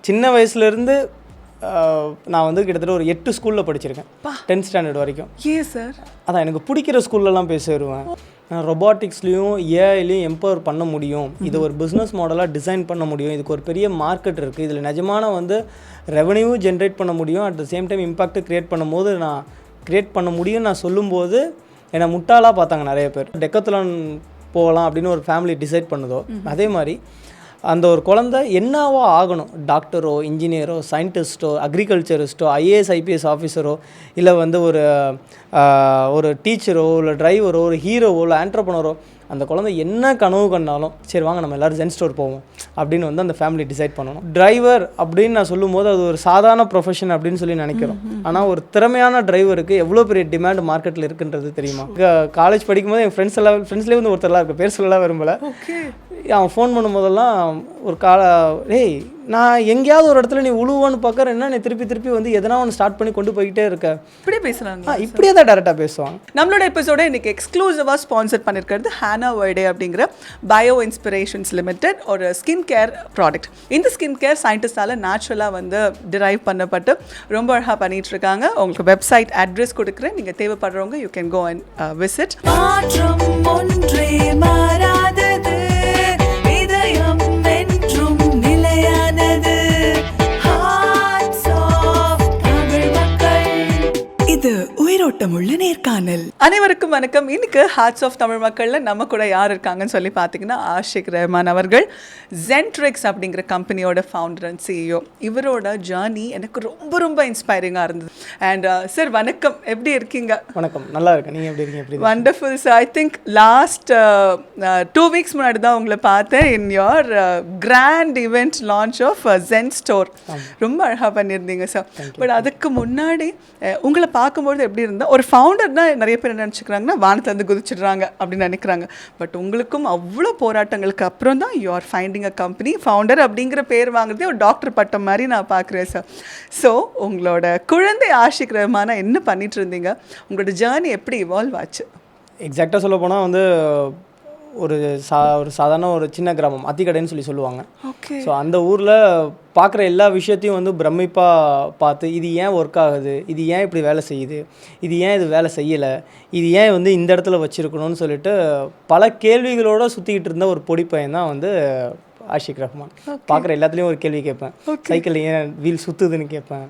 சின்ன வயசுலேருந்து நான் வந்து கிட்டத்தட்ட ஒரு 8 ஸ்கூலில் படிச்சிருக்கேன் 10th ஸ்டாண்டர்ட் வரைக்கும். சார் அதான் எனக்கு பிடிக்கிற ஸ்கூல்லலாம் போய் சேருவேன். ரொபாட்டிக்ஸ்லேயும் ஏஐலையும் எம்பவர் பண்ண முடியும், இது ஒரு பிஸ்னஸ் மாடலாக டிசைன் பண்ண முடியும், இதுக்கு ஒரு பெரிய மார்க்கெட் இருக்குது, இதில் நிஜமான வந்து ரெவன்யூ ஜென்ரேட் பண்ண முடியும், at the same time impact create பண்ணும்போது நான் க்ரியேட் பண்ண முடியும்னு நான் சொல்லும்போது என்னை முட்டாளாக பார்த்தாங்க நிறைய பேர். டெக்கத்லான் போகலாம் அப்படின்னு ஒரு ஃபேமிலி டிசைட் பண்ணுதோ அதே மாதிரி அந்த ஒரு குழந்தை என்னவோ ஆகணும், டாக்டரோ இன்ஜினியரோ சயின்டிஸ்ட்டோ அக்ரிகல்ச்சரிஸ்ட்டோ ஐஏஎஸ் ஐபிஎஸ் ஆஃபீஸரோ இல்லை வந்து ஒரு டீச்சரோ இல்லை டிரைவரோ ஒரு ஹீரோவோ இல்லை ஆண்டர்ப்ரனரோ, அந்த குழந்தை என்ன கனவு கண்டாலும் சரி வாங்க நம்ம எல்லோரும் ஜென் ஸ்டோர் போவோம் அப்படின்னு வந்து அந்த ஃபேமிலி டிசைட் பண்ணணும். டிரைவர் அப்படின்னு நான் சொல்லும்போது அது ஒரு சாதாரண ப்ரொஃபஷன் அப்படின்னு சொல்லி நினைக்கிறோம். ஆனால் ஒரு திறமையான டிரைவருக்கு எவ்வளோ பெரிய டிமாண்ட் மார்க்கெட்டில் இருக்குன்றது தெரியுமா? காலேஜ் படிக்கும்போது என் ஃப்ரெண்ட்ஸ்லேயே வந்து ஒருத்தர்லாம் இருக்குது, பேர் சொல்லலாம் விரும்பலை. அவன் ஃபோன் பண்ணும்போதெல்லாம் ஒரு டேய் நான் எங்கேயாவது ஒரு இடத்துல நீ உழுவான்னு பார்க்குற, என்ன நீ திருப்பி வந்து எதனா ஒன்று ஸ்டார்ட் பண்ணி கொண்டு போய்கிட்டே இருக்க, இப்படியே பேசுகிறாங்க. இப்படியே தான் டேரெக்டாக பேசுவாங்க. நம்மளோட எபிசோட இன்னைக்கு எக்ஸ்க்ளூசிவாக ஸ்பான்சர் பண்ணியிருக்கிறது ஹானா வைடே அப்படிங்கிற பயோ இன்ஸ்பிரேஷன்ஸ் லிமிடெட் ஒரு ஸ்கின் கேர் ப்ராடக்ட். இந்த ஸ்கின் கேர் சயின்டிஸ்டால் நேச்சுரலாக வந்து டிரைவ் பண்ணப்பட்டு ரொம்ப அழகாக பண்ணிட்டு இருக்காங்க. உங்களுக்கு வெப்சைட் அட்ரஸ் கொடுக்குறேன், நீங்கள் தேவைப்படுறவங்க you can go and visit. உயிரோட்டமுள்ள நேர்காணல். அனைவருக்கும் வணக்கம். இன்னைக்கு ஹார்ட்ஸ் ஆஃப் தமிழ் மக்கள்ல நம்ம கூட யார் இருக்காங்கன்னு சொல்லி பார்த்தீங்கன்னா ஆஷிக் ரஹ்மான் அவர்கள், ஜென்ட்ரிக்ஸ் அப்படிங்கிற கம்பெனியோட ஃபவுண்டர் அண்ட் சிஇஓ. இவரோட ஜேர்னி எனக்கு ரொம்ப ரொம்ப இன்ஸ்பைரிங்காக இருந்தது. அண்ட் சார் வணக்கம், எப்படி இருக்கீங்க? வணக்கம், நல்லா இருக்கேன். நீங்கள் எப்படி இருக்கீங்க? Wonderful sir. I think last 2 weeks முன்னாடி தான் உங்களை பார்த்தேன் in your grand event launch of zen store. ரொம்ப அழகாக பண்ணியிருந்தீங்க சார். பட் அதுக்கு முன்னாடி உங்களை பார்க்கும்போது எப்படி இருந்தால், ஒரு ஃபவுண்டர்னா நிறைய பேர் என்ன நினச்சிக்கிறாங்கன்னா வானத்துலேருந்து குதிச்சிடுறாங்க அப்படின்னு நினைக்கிறாங்க. பட் உங்களுக்கும் அவ்வளோ போராட்டங்களுக்கு அப்புறம் தான் you are finding a company. Founder அப்படிங்கிற பேர் வாங்குறதே ஒரு டாக்டர் பட்டம் மாதிரி நான் பார்க்குறேன் சார். ஸோ உங்களோட குழந்தை ஆஷிக் ரஹ்மானா என்ன பண்ணிட்டு இருந்தீங்க, உங்களோட ஜேர்னி எப்படி இவால்வ் ஆச்சு? எக்ஸாக்டாக சொல்ல போனால் வந்து ஒரு சாதாரண ஒரு சின்ன கிராமம் அத்திக்கடைன்னு சொல்லுவாங்க. ஸோ அந்த ஊரில் பார்க்குற எல்லா விஷயத்தையும் வந்து பிரமிப்பாக பார்த்து இது ஏன் ஒர்க் ஆகுது, இது ஏன் இப்படி வேலை செய்யுது, இது ஏன் இது வேலை செய்யலை, இது ஏன் வந்து இந்த இடத்துல வச்சுருக்கணும்னு சொல்லிட்டு பல கேள்விகளோடு சுற்றிக்கிட்டு இருந்த ஒரு பொடி பையன் தான் வந்து ஆஷிக் ரஹ்மான். பார்க்குற எல்லாத்துலேயும் ஒரு கேள்வி கேட்பேன். சைக்கிளில் ஏன் வீல் சுற்றுதுன்னு கேட்பேன்,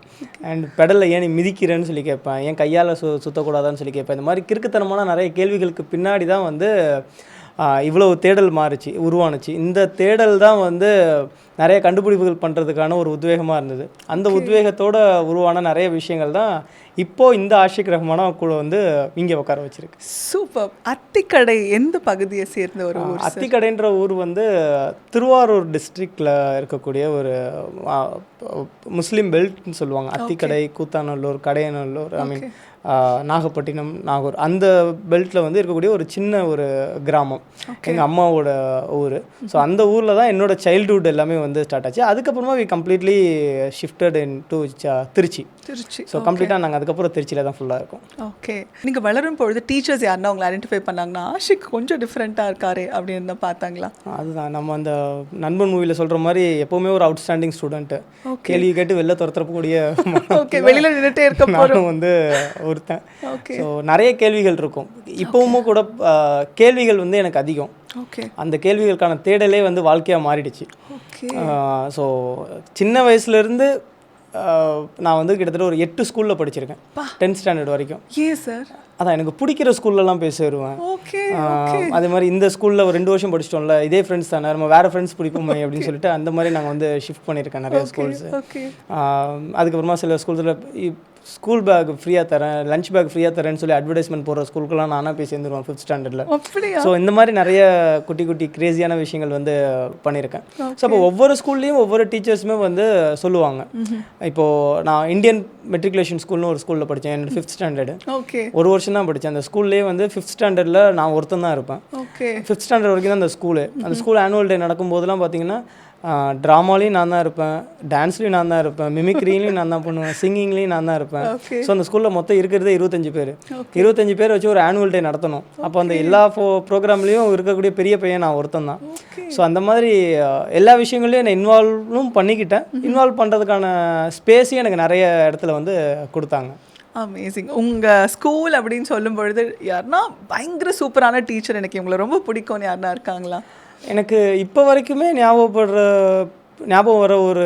அண்ட் பெடலில் ஏன் நீ மிதிக்கிறேன்னு சொல்லி கேட்பேன், ஏன் கையால் சுற்றக்கூடாதான்னு சொல்லி கேட்பேன். இந்த மாதிரி கிறுக்குத்தனமான நிறைய கேள்விகளுக்கு பின்னாடி தான் வந்து இவ்வளவு தேடல் உருவானுச்சு. இந்த தேடல் தான் வந்து நிறைய கண்டுபிடிப்புகள் பண்ணுறதுக்கான ஒரு உத்வேகமாக இருந்தது. அந்த உத்வேகத்தோடு உருவான நிறைய விஷயங்கள் தான் இப்போது இந்த ஆஷிக் ரஹ்மானா கூட வந்து இங்கே உட்கார வச்சிருக்கு. சூப்பர். அத்திக்கடை எந்த பகுதியை சேர்ந்த ஒரு ஊர்? அத்திக்கடைன்ற ஊர் வந்து திருவாரூர் டிஸ்ட்ரிக்டில் இருக்கக்கூடிய ஒரு முஸ்லீம் பெல்ட்னு சொல்லுவாங்க. அத்திக்கடை, கூத்தாநல்லூர், கடையநல்லூர், ஐ மீன் நாகப்பட்டினம், நாகூர், அந்த பெல்ட்டில் வந்து இருக்கக்கூடிய ஒரு சின்ன ஒரு கிராமம் எங்கள் அம்மாவோட ஊர். ஸோ அந்த ஊரில் தான் என்னோடய சைல்டுஹுட் எல்லாமே வந்து ஸ்டார்ட் ஆச்சு. அதுக்கப்புறமா we completely shifted into Trichy. So கம்ப்ளீட்டாக நாங்கள் அதுக்கப்புறம் திருச்சியில் தான் ஃபுல்லாக இருக்கோம். ஓகே. நீங்கள் வளரும் பொழுது டீச்சர்ஸ் யாருன்னா உங்களை ஐடென்டிஃபை பண்ணாங்கன்னா ஆஷிக் கொஞ்சம் டிஃப்ரெண்ட்டாக இருக்காரு அப்படின்னு தான் பார்த்தாங்களா? அதுதான் நம்ம அந்த நண்பன் மூவியில் சொல்கிற மாதிரி எப்போவுமே ஒரு அவுட்ஸ்டாண்டிங் ஸ்டூடெண்ட்டு, கேள்வி கேட்டு வெளில துரத்துறக்கூடிய வெளியில் நின்றுட்டே இருக்க வந்து ஒருத்தன். ஸோ நிறைய கேள்விகள் இருக்கும். இப்போவும் கூட கேள்விகள் வந்து எனக்கு அதிகம். அந்த கேள்விகளுக்கான தேடலே வந்து வாழ்க்கையாக மாறிடுச்சு. ஸோ சின்ன வயசுலேருந்து நான் வந்து கிட்டத்தட்ட ஒரு 8 ஸ்கூலில் படிச்சிருக்கேன் 10th ஸ்டாண்டர்ட் வரைக்கும். சார் அதான் எனக்கு பிடிக்கிற ஸ்கூல்லலாம் போய் சேருவேன். அதே மாதிரி இந்த ஸ்கூலில் ஒரு 2 வருஷம் படிச்சிட்டோம்ல, இதே ஃப்ரெண்ட்ஸ் தானே, நம்ம வேறு ஃப்ரெண்ட்ஸ் பிடிப்போமே அப்படின்னு சொல்லிட்டு அந்த மாதிரி நாங்கள் வந்து ஷிஃப்ட் பண்ணியிருக்கேன் நிறைய ஸ்கூல்ஸ். அதுக்கப்புறமா சில ஸ்கூல்ஸில் ஸ்கூல் பேக் ஃப்ரீயாக தரேன், லஞ்ச் பேக் ஃப்ரீயாக தரேன்னு சொல்லி அட்வர்டைஸ்மெண்ட் போடுற ஸ்கூலுக்குலாம் நானாக போய் சேர்ந்துருவேன் 5th ஸ்டாண்டர்டில். ஸோ இந்த மாதிரி நிறைய குட்டி குட்டி கிரேசியான விஷயங்கள் வந்து பண்ணியிருக்கேன். ஸோ அப்போ ஒவ்வொரு ஸ்கூல்லேயும் ஒவ்வொரு டீச்சர்ஸுமே வந்து சொல்லுவாங்க. இப்போது நான் இந்தியன் மெட்ரிகுலேஷன் ஸ்கூல்னு ஒரு ஸ்கூலில் படித்தேன் என்னோட 5th ஸ்டாண்டர்டு. ஒரு வருஷம் தான் படித்தேன். அந்த ஸ்கூல்லேயே வந்து 5th ஸ்டாண்டர்டில் நான் ஒருத்தன் தான் இருப்பேன். 5th ஸ்டாண்டர்ட் வரைக்கும் தான் அந்த ஸ்கூல் ஆனுவல் டே நடக்கும்போதெல்லாம் பார்த்தீங்கன்னா ட்ராமாலையும் நான் தான் இருப்பேன், டான்ஸ்லேயும் நான் தான் இருப்பேன், மிமிக்ரிலையும் நான் தான் பண்ணுவேன், சிங்கிங்லேயும் நான் தான் இருப்பேன். ஸோ அந்த ஸ்கூலில் மொத்தம் இருக்கிறதே 25 பேர். 25 பேர் வச்சு ஒரு ஆனுவல் டே நடத்தணும். அப்போ அந்த எல்லா ப்ரோக்ராம்லேயும் இருக்கக்கூடிய பெரிய பையன் நான் ஒருத்தன் தான். ஸோ அந்த மாதிரி எல்லா விஷயங்களையும் என்னை இன்வால்வும் பண்ணிக்கிட்டேன். இன்வால்வ் பண்ணுறதுக்கான ஸ்பேஸையும் எனக்கு நிறைய இடத்துல வந்து கொடுத்தாங்க. அமேசிங். உங்கள் ஸ்கூல் அப்படின்னு சொல்லும் பொழுது யாருன்னா பயங்கர சூப்பரான டீச்சர், எனக்கு இவங்களை ரொம்ப பிடிக்கும்னு யாருன்னா இருக்காங்களா? எனக்கு இப்போ வரைக்குமே ஞாபகம் வர ஒரு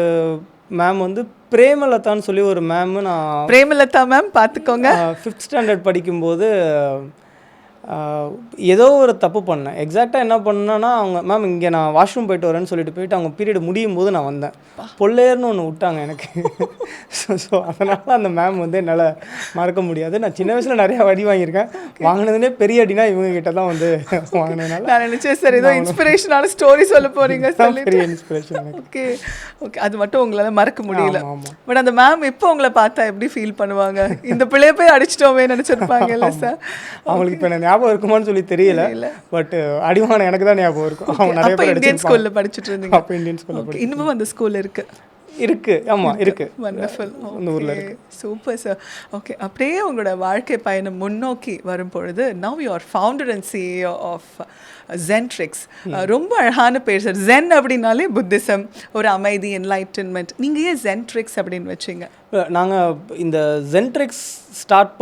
மேம் வந்து பிரேமலதான்னு சொல்லி ஒரு மேம். நான் பிரேமலதா மேம் பார்த்துக்கோங்க, 5th ஸ்டாண்டர்ட் படிக்கும்போது ஏதோ ஒரு தப்பு பண்ணேன். எக்ஸாக்டாக என்ன பண்ணேன்னா, அவங்க மேம் இங்கே நான் வாஷ்ரூம் போயிட்டு வரேன்னு சொல்லிட்டு போயிட்டு அவங்க பீரியட் முடியும் போது நான் வந்தேன். பொல்லேர்னு ஒன்று விட்டாங்க எனக்கு. ஸோ அதனால் அந்த மேம் வந்து என்னால் மறக்க முடியாது. நான் சின்ன வயசில் நிறையா அடி வாங்கியிருக்கேன். வாங்கினதுனே பெரிய அடினா இவங்க கிட்ட தான் வந்து வாங்கினதுனால நான் நினச்சேன் சார் ஏதோ இன்ஸ்பிரேஷனான ஸ்டோரி சொல்ல போகிறீங்க. பெரிய இன்ஸ்பிரேஷன். ஓகே ஓகே, அது மட்டும் உங்களால் மறக்க முடியல. பட் அந்த மேம் இப்போ உங்களை பார்த்தா எப்படி ஃபீல் பண்ணுவாங்க? இந்த பிள்ளைய போய் அடிச்சிட்டோமே நினச்சிருப்பாங்கல்ல சார்? அவங்களுக்கு இப்போ ஞாபகம் இருக்குமான்னு சொல்லி தெரியல. பட் அடிவான எனக்கு தான் ஞாபகம் இருக்கும். அவங்க நிறைய பேர் இந்தியன் ஸ்கூல்ல படிச்சிட்டு இருந்தீங்க. அப்போ இந்தியன் ஸ்கூல்ல இன்னும் அந்த ஸ்கூல் இருக்கு. ஆமாம் இருக்கு. வண்டர்ஃபுல். இந்த ஊரில் இருக்கு. Super sir. ஓகே, அப்படியே உங்களோட வாழ்க்கை பயணம் முன்னோக்கி வரும் பொழுது now you are founder and CEO of ஜென்ட்ரிக்ஸ். ரொம்ப அழகான பேர் சார். ஜென் அப்படின்னாலே புத்திசம், ஒரு அமைதி, என்லைட்டன்மெண்ட். நீங்கள் ஏன் ஜென்ட்ரிக்ஸ் அப்படின்னு வச்சிங்க? நாங்கள் இந்த ஜென்ட்ரிக்ஸ் ஸ்டார்ட்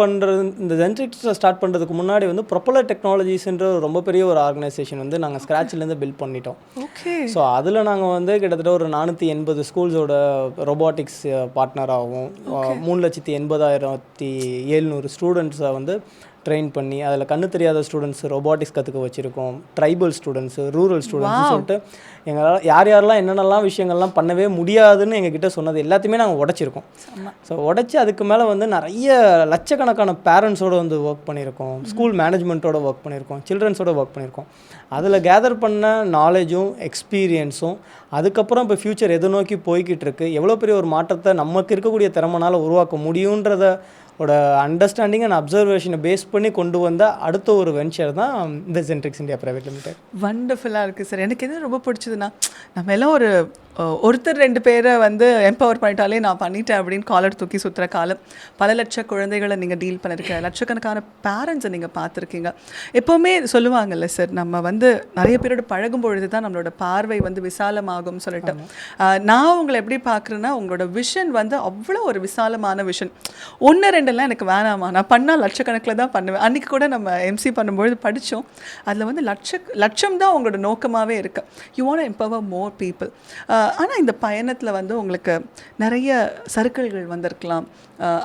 பண்ணுறதுக்கு முன்னாடி வந்து ப்ரொப்பலர் டெக்னாலஜிஸ்ன்ற ரொம்ப பெரிய ஒரு ஆர்கனைசேஷன் வந்து நாங்கள் ஸ்க்ராட்ச்லேருந்து பில்ட் பண்ணிட்டோம். ஓகே. ஸோ அதில் நாங்கள் வந்து கிட்டத்தட்ட ஒரு 480 ஸ்கூல்ஸோட ரொபாட்டிக்ஸ் பார்ட்னராகவும் 3,80,700 ஸ்டூடெண்ட்ஸை வந்து ட்ரெயின் பண்ணி அதில் கண்ணு தெரியாத ஸ்டூடெண்ட்ஸ் ரொபாட்டிக்ஸ் கற்றுக்க வச்சுருக்கோம். ட்ரைபல் ஸ்டூடெண்ட்ஸு, ரூரல் ஸ்டூடெண்ட்ஸ் சொல்லிட்டு எங்களால் யாரெல்லாம் என்னென்னலாம் விஷயங்கள்லாம் பண்ணவே முடியாதுன்னு எங்ககிட்ட சொன்னது எல்லாத்தையுமே நாங்கள் உடச்சிருக்கோம். ஸோ உடச்சி அதுக்கு மேலே வந்து நிறைய லட்சக்கணக்கான பேரண்ட்ஸோடு வந்து ஒர்க் பண்ணியிருக்கோம், ஸ்கூல் மேனேஜ்மெண்ட்டோட ஒர்க் பண்ணியிருக்கோம், சில்ட்ரன்ஸோட ஒர்க் பண்ணியிருக்கோம். அதில் கேதர் பண்ண நாலேஜும் எக்ஸ்பீரியன்ஸும் அதுக்கப்புறம் இப்போ ஃப்யூச்சர் எதை நோக்கி போய்கிட்டு இருக்கு, எவ்வளோ பெரிய ஒரு மாற்றத்தை நமக்கு இருக்கக்கூடிய திறமனால் உருவாக்க முடியுன்றத அண்டர்ஸ்டாண்டிங் அண்ட் அப்சர்வேஷனை பேஸ் பண்ணி கொண்டு வந்த அடுத்த ஒரு வெஞ்சர் தான் இந்த ஜென்ட்ரிக்ஸ் இந்தியா பிரைவேட் லிமிடெட். வண்டர்ஃபுல்லாக இருக்குது சார். எனக்கு எது ரொம்ப பிடிச்சதுன்னா, நம்ம எல்லாம் ஒருத்தர் 2 பேரை வந்து எம்பவர் பண்ணிட்டாலே நான் பண்ணிட்டேன் அப்படின்னு காலர் தூக்கி சுற்றுற காலம். பல லட்ச குழந்தைகளை நீங்கள் டீல் பண்ணியிருக்க, லட்சக்கணக்கான பேரண்ட்ஸை நீங்கள் பார்த்துருக்கீங்க. எப்போவுமே சொல்லுவாங்கல்ல சார், நம்ம வந்து நிறைய பேரோட பழகும் பொழுது தான் நம்மளோட பார்வை வந்து விசாலமாகும் சொல்லிட்டு. நான் உங்களை எப்படி பார்க்குறேன்னா, உங்களோட விஷன் வந்து அவ்வளோ ஒரு விசாலமான விஷன். 1-2 எனக்கு வேணாமா, நான் பண்ணால் லட்சக்கணக்கில் தான் பண்ணுவேன். அன்றைக்கி கூட நம்ம எம்சி பண்ணும்பொழுது படித்தோம். அதில் வந்து லட்சம் தான் உங்களோட நோக்கமாகவே இருக்குது. You want empower more people. ஆனால் இந்த பயணத்தில் வந்து உங்களுக்கு நிறைய சறுக்கல்கள் வந்திருக்கலாம்.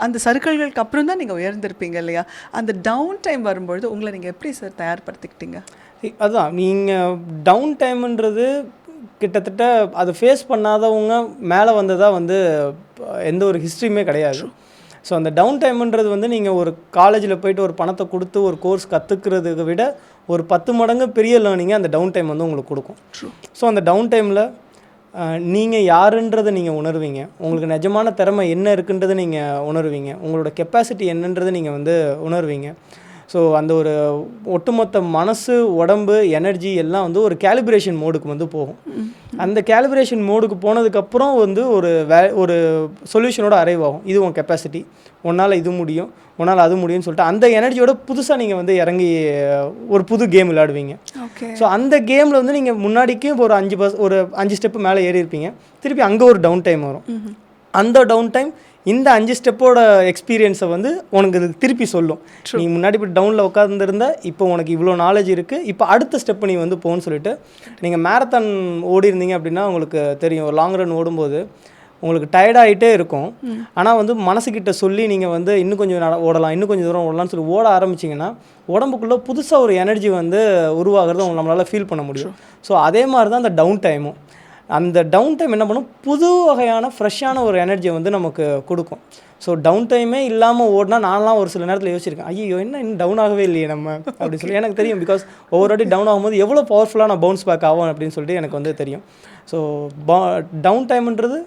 அந்த சறுக்கல்களுக்கு அப்புறம் தான் நீங்கள் உயர்ந்திருப்பீங்க இல்லையா? அந்த டவுன் டைம் வரும்பொழுது உங்களை நீங்கள் எப்படி சார் தயார்படுத்திக்கிட்டீங்க? அதுதான், நீங்கள் டவுன் டைம்ன்றது கிட்டத்தட்ட அதை ஃபேஸ் பண்ணாதவங்க மேலே வந்ததாக வந்து எந்த ஒரு ஹிஸ்ட்ரியுமே கிடையாது. ஸோ அந்த டவுன் டைம்ன்றது வந்து நீங்கள் ஒரு காலேஜில் போய்ட்டு ஒரு பணத்தை கொடுத்து ஒரு கோர்ஸ் கற்றுக்கிறதுக்கு விட ஒரு 10 மடங்கு பெரிய லேர்னிங்கை அந்த டவுன் டைம் வந்து உங்களுக்கு கொடுக்கும். ஸோ அந்த டவுன் டைமில் நீங்கள் யாருன்றதை நீங்கள் உணர்வீங்க, உங்களுக்கு நிஜமான திறமை என்ன இருக்குன்றதை நீங்கள் உணர்வீங்க, உங்களோட கெப்பாசிட்டி என்னன்றதை நீங்கள் வந்து உணர்வீங்க. ஸோ அந்த ஒரு ஒட்டுமொத்த மனசு, உடம்பு, எனர்ஜி எல்லாம் வந்து ஒரு கேலிப்ரேஷன் மோடுக்கு வந்து போகும். அந்த கேலிப்ரேஷன் மோடுக்கு போனதுக்கப்புறம் வந்து ஒரு சொல்யூஷனோட அரைவ் ஆகும். இது உன் கெப்பாசிட்டி, உன்னால் இது முடியும், உன்னால் அது முடியும்னு சொல்லிட்டு அந்த எனர்ஜியோட புதுசாக நீங்கள் வந்து இறங்கி ஒரு புது கேம் விளையாடுவீங்க. ஸோ அந்த கேமில் வந்து நீங்கள் முன்னாடிக்கும் ஒரு 5 ஸ்டெப்பு மேலே ஏறி இருப்பீங்க. திருப்பி அங்கே ஒரு டவுன் டைம் வரும். அந்த டவுன் டைம் இந்த 5 ஸ்டெப்போட எக்ஸ்பீரியன்ஸை வந்து உனக்கு இது திருப்பி சொல்லும். நீ முன்னாடி இப்போ டவுனில் உட்காந்துருந்த, இப்போ உனக்கு இவ்வளோ நாலேஜ் இருக்குது, இப்போ அடுத்த ஸ்டெப்பு நீ வந்து போகணும்னு சொல்லிட்டு. நீங்கள் மேரத்தான் ஓடி இருந்தீங்க அப்படின்னா உங்களுக்கு தெரியும், ஒரு லாங் ரன் ஓடும்போது உங்களுக்கு டயர்டாகிட்டே இருக்கும். ஆனால் வந்து மனசுக்கிட்ட சொல்லி நீங்கள் வந்து இன்னும் கொஞ்சம் ஓடலாம், இன்னும் கொஞ்சம் தூரம் ஓடலாம்னு சொல்லி ஓட ஆரம்பிச்சிங்கன்னா உடம்புக்குள்ளே புதுசாக ஒரு எனர்ஜி வந்து உருவாகிறத நம்மளால் ஃபீல் பண்ண முடியும். ஸோ அதே மாதிரி தான் அந்த டவுன் டைமும். அந்த டவுன் டைம் என்ன பண்ணும், புது வகையான ஃப்ரெஷ்ஷான ஒரு எனர்ஜியை வந்து நமக்கு கொடுக்கும். ஸோ டவுன் டைமே இல்லாமல் ஓடினா நான்லாம் ஒரு சில நேரத்தில் யோசிச்சிருக்கேன், ஐயோ என்ன இன்னும் டவுன் ஆகவே இல்லையே நம்ம அப்படின்னு சொல்லி. எனக்கு தெரியும், பிகாஸ் ஒவ்வொரு வாட்டி டவுன் ஆகும்போது எவ்வளோ பவர்ஃபுல்லாக நான் பவுன்ஸ் பேக் ஆகும் அப்படின்னு சொல்லிட்டு எனக்கு வந்து தெரியும். ஸோ டவுன் டைம்ன்றது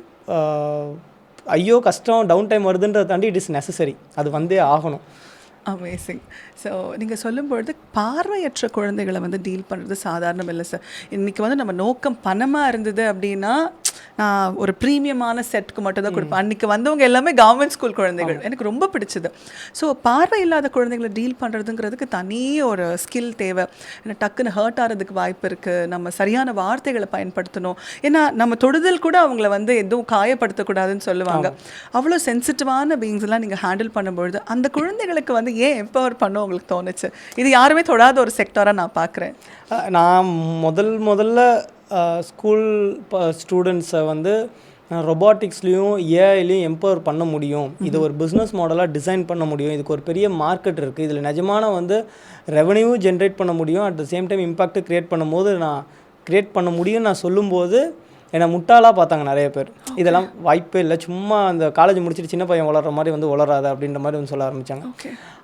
ஐயோ கஷ்டம், டவுன் டைம் வருதுன்றதை தாண்டி இட் இஸ் நெசசரி, அது வந்தே ஆகணும். அமேசிங். ஸோ நீங்கள் சொல்லும்பொழுது பார்வையற்ற குழந்தைகளை வந்து டீல் பண்ணுறது சாதாரணம் இல்லை சார். இன்றைக்கி வந்து நம்ம நோக்கம் பணமாக இருந்தது அப்படின்னா நான் ஒரு ப்ரீமியமான செட்டுக்கு மட்டும் தான் கொடுப்பேன். அன்றைக்கி வந்தவங்க எல்லாமே கவர்மெண்ட் ஸ்கூல் குழந்தைகள், எனக்கு ரொம்ப பிடிச்சது. ஸோ பார்வை இல்லாத குழந்தைகளை டீல் பண்ணுறதுங்கிறதுக்கு தனி ஒரு ஸ்கில் தேவை. ஏன்னா டக்குன்னு ஹர்ட் ஆகிறதுக்கு வாய்ப்பு இருக்குது. நம்ம சரியான வார்த்தைகளை பயன்படுத்தணும். ஏன்னா நம்ம தொடுதல் கூட அவங்கள வந்து எதுவும் காயப்படுத்தக்கூடாதுன்னு சொல்லுவாங்க. அவ்வளோ சென்சிட்டிவான பீயிங்ஸ் எல்லாம் நீங்கள் ஹேண்டில் பண்ணும்பொழுது அந்த குழந்தைகளுக்கு வந்து ஏன் எம்பவர் பண்ண உங்களுக்கு தோணுச்சு? இது யாருமே தொடாத ஒரு செக்டராக நான் பார்க்குறேன். நான் முதல்ல ஸ்கூல் ஸ்டூடெண்ட்ஸை வந்து ரொபாட்டிக்ஸ்லேயும் ஏஐலையும் எம்பவர் பண்ண முடியும், இது ஒரு பிஸ்னஸ் மாடலாக டிசைன் பண்ண முடியும், இதுக்கு ஒரு பெரிய மார்க்கெட் இருக்குது, இதில் நிஜமான வந்து ரெவன்யூ ஜென்ரேட் பண்ண முடியும், at the same time impact create பண்ணும்போது நான் க்ரியேட் பண்ண முடியும்னு நான் சொல்லும்போது என்னை முட்டாளாக பார்த்தாங்க நிறைய பேர். இதெல்லாம் வாய்ப்பே இல்லை, சும்மா அந்த காலேஜ் முடிச்சுட்டு சின்ன பையன் வளர்கிற மாதிரி வந்து வளராத அப்படின்ற மாதிரி வந்து சொல்ல ஆரம்பித்தாங்க.